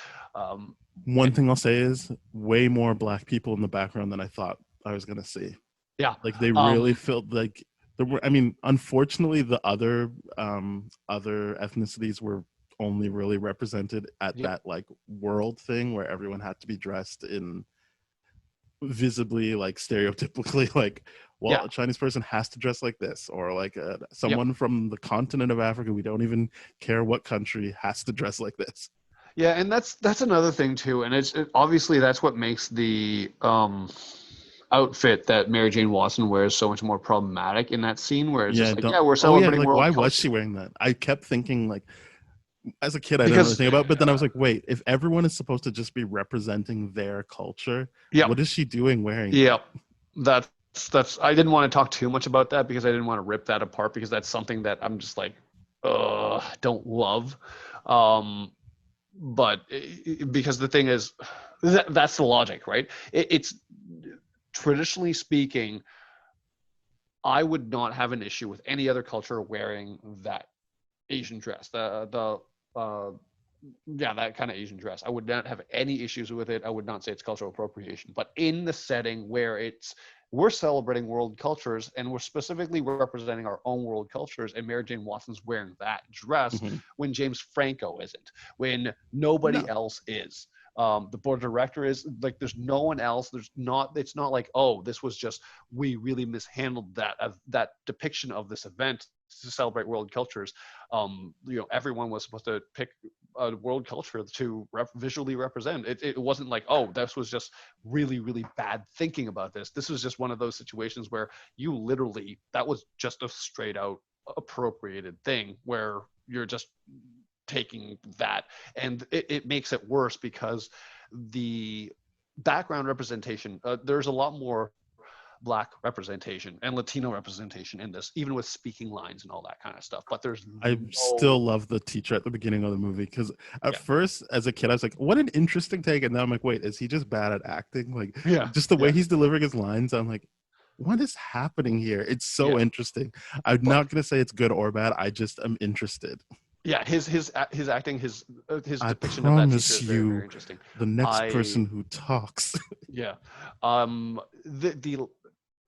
One thing I'll say is way more Black people in the background than I thought I was going to see. Yeah. Like they really felt like there were, I mean, unfortunately the other ethnicities were only really represented at that like world thing where everyone had to be dressed in visibly like stereotypically like, well, a Chinese person has to dress like this, or like someone from the continent of Africa, we don't even care what country, has to dress like this. Yeah, and that's another thing too, and obviously that's what makes the outfit that Mary Jane Watson wears so much more problematic in that scene, where it's just like, we're celebrating world why culture. Was she wearing that? I kept thinking like, as a kid, I didn't really think about it, but then I was like, wait, if everyone is supposed to just be representing their culture, what is she doing wearing? Yeah, that's I didn't want to talk too much about that because I didn't want to rip that apart, because that's something that I'm just like, don't love. But because the thing is, that's the logic, right? It's traditionally speaking, I would not have an issue with any other culture wearing that Asian dress, that kind of Asian dress. I would not have any issues with it. I would not say it's cultural appropriation. But in the setting where we're celebrating world cultures and we're specifically representing our own world cultures, and Mary Jane Watson's wearing that dress when James Franco isn't, when nobody else is. The board of director is like, there's no one else. It's not like, oh, this was just, we really mishandled that depiction of this event to celebrate world cultures. Everyone was supposed to pick a world culture to visually represent. It wasn't like, oh, this was just really, really bad thinking about this. This was just one of those situations where you literally, that was just a straight out appropriated thing where you're just taking that, and it makes it worse because the background representation, there's a lot more Black representation and Latino representation in this, even with speaking lines and all that kind of stuff. But I still love the teacher at the beginning of the movie, because at first, as a kid, I was like, what an interesting take. And now I'm like, wait, is he just bad at acting? Like, just the way he's delivering his lines, I'm like, what is happening here? It's so interesting. I'm not going to say it's good or bad. I just am interested. Yeah, his acting, his depiction of that teacher is very, very interesting. The next person who talks.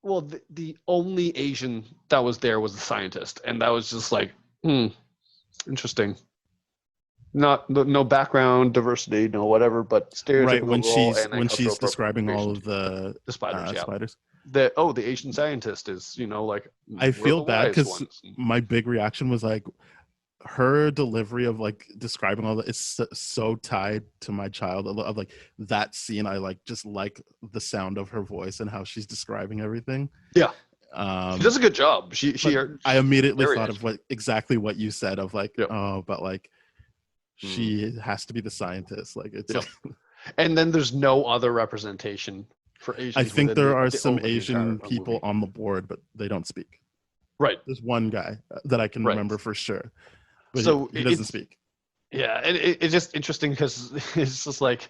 The only Asian that was there was the scientist, and that was just like, interesting. No background diversity, no whatever, but stereotypical. Right, when she's describing all of the spiders. Spiders. The Asian scientist is, like, I feel bad because my big reaction was like, her delivery of like describing all that is so tied to my child of like that scene. I just like the sound of her voice and how she's describing everything. She does a good job. I immediately thought of exactly what you said of like, but like she has to be the scientist. Like it's and then there's no other representation for Asians. I think there are some Asian people on the board, but they don't speak. Right. There's one guy that I can remember for sure. But so he doesn't speak. Yeah, and it's just interesting because it's just like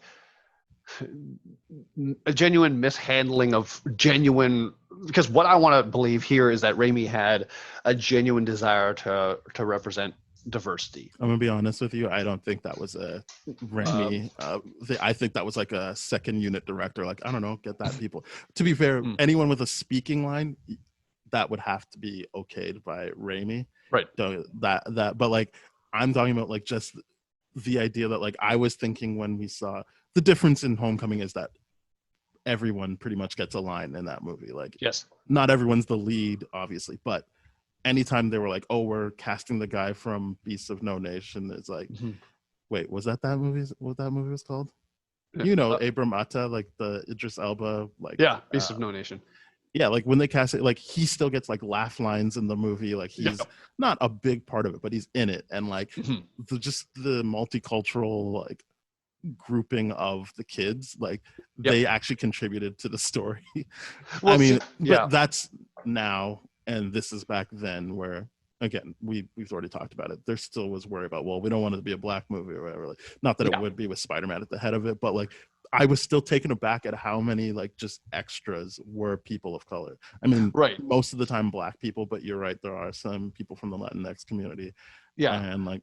a genuine mishandling of genuine. Because what I want to believe here is that Raimi had a genuine desire to represent diversity. I'm gonna be honest with you. I don't think that was a Raimi. I think that was like a second unit director. Like, I don't know, get that people. To be fair, anyone with a speaking line, that would have to be okayed by Raimi. Right. So but like, I'm talking about like just the idea that like I was thinking when we saw the difference in Homecoming is that everyone pretty much gets a line in that movie. Like, yes, not everyone's the lead, obviously, but anytime they were like, oh, we're casting the guy from Beasts of No Nation, it's like, wait, was that movie? What that movie was called? Abram Atta, like the Idris Elba, like Beasts of No Nation. Yeah, like when they cast it, like he still gets like laugh lines in the movie. Like he's not a big part of it, but he's in it, and like just the multicultural like grouping of the kids, like they actually contributed to the story. Well, I mean, but that's now, and this is back then where. Again, we've already talked about it. There still was worry about, well, we don't want it to be a Black movie or whatever. Like, not that it would be with Spider-Man at the head of it, but like I was still taken aback at how many like just extras were people of color. I mean, most of the time Black people, but you're right, there are some people from the Latinx community. Yeah, and like,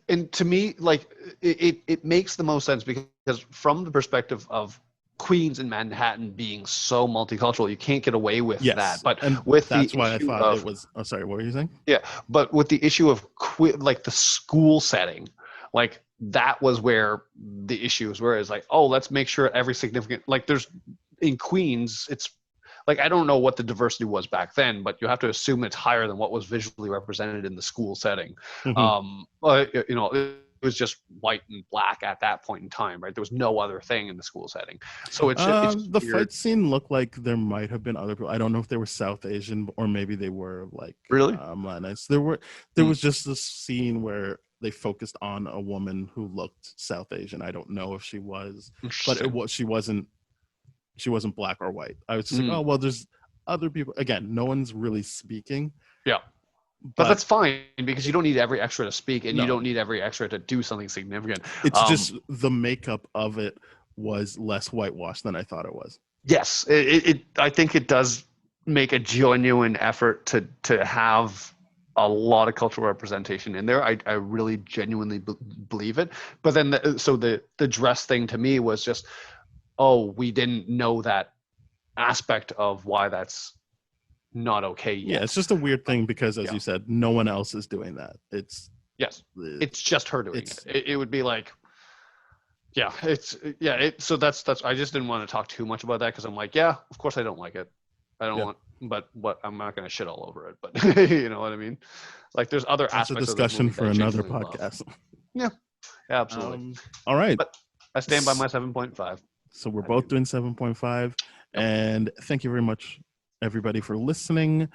and to me, like it makes the most sense because from the perspective of Queens and Manhattan being so multicultural, you can't get away with that. But that's why I thought it was. Oh, sorry, what were you saying? Yeah, but with the issue of like the school setting, like that was where the issue is. Where it's like, oh, let's make sure every significant, like there's in Queens, it's like I don't know what the diversity was back then, but you have to assume it's higher than what was visually represented in the school setting. It was just white and Black at that point in time, right? There was no other thing in the school setting. So it's the fight scene looked like there might have been other people. I don't know if they were South Asian or maybe they were like really Latinx. There was just this scene where they focused on a woman who looked South Asian. I don't know if she was, but she wasn't Black or white. I was just like, oh well, there's other people. Again, no one's really speaking. Yeah. But that's fine because you don't need every extra to speak and you don't need every extra to do something significant. It's just the makeup of it was less whitewashed than I thought it was. Yes. I think it does make a genuine effort to have a lot of cultural representation in there. I really genuinely believe it. But then the dress thing to me was just, oh, we didn't know that aspect of why that's not okay yet. Yeah, it's just a weird thing because as you said, no one else is doing that. It's just her doing it. It would be like so that's I just didn't want to talk too much about that because I'm like, of course I don't like it. I don't want, but what I'm not going to shit all over it, but you know what I mean? Like there's other aspects of discussion for another podcast. Yeah, absolutely. All right. But I stand by my 7.5. So we're both doing 7.5 and thank you very much everybody for listening.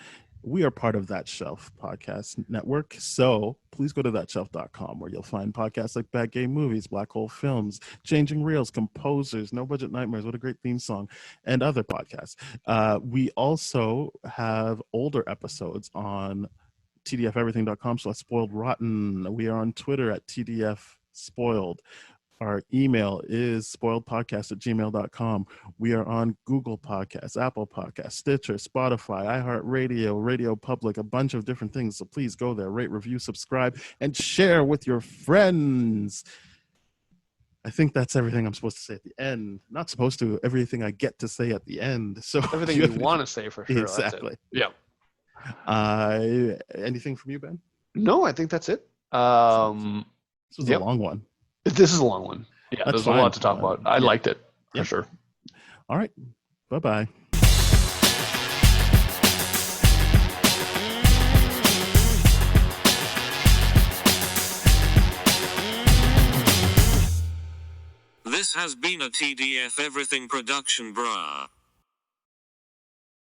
We are part of That Shelf Podcast Network, so please go to thatshelf.com where you'll find podcasts like Bad Game Movies, Black Hole Films, Changing Reels, Composers, No Budget Nightmares, what a great theme song, and other podcasts. We also have older episodes on tdfeverything.com, so that's Spoiled Rotten. We are on Twitter at tdfspoiled. Our email is spoiledpodcast@gmail.com. We are on Google Podcasts, Apple Podcasts, Stitcher, Spotify, iHeartRadio, Radio Public, a bunch of different things. So please go there, rate, review, subscribe, and share with your friends. I think that's everything I'm supposed to say at the end. Not supposed to, everything I get to say at the end. So everything you want to say for sure. Exactly. Yeah. Anything from you, Ben? No, I think that's it. This was a long one. This is a long one. Yeah, That's there's fine. a lot to talk about. I liked it for sure. All right. Bye-bye. This has been a TDF Everything production, brah.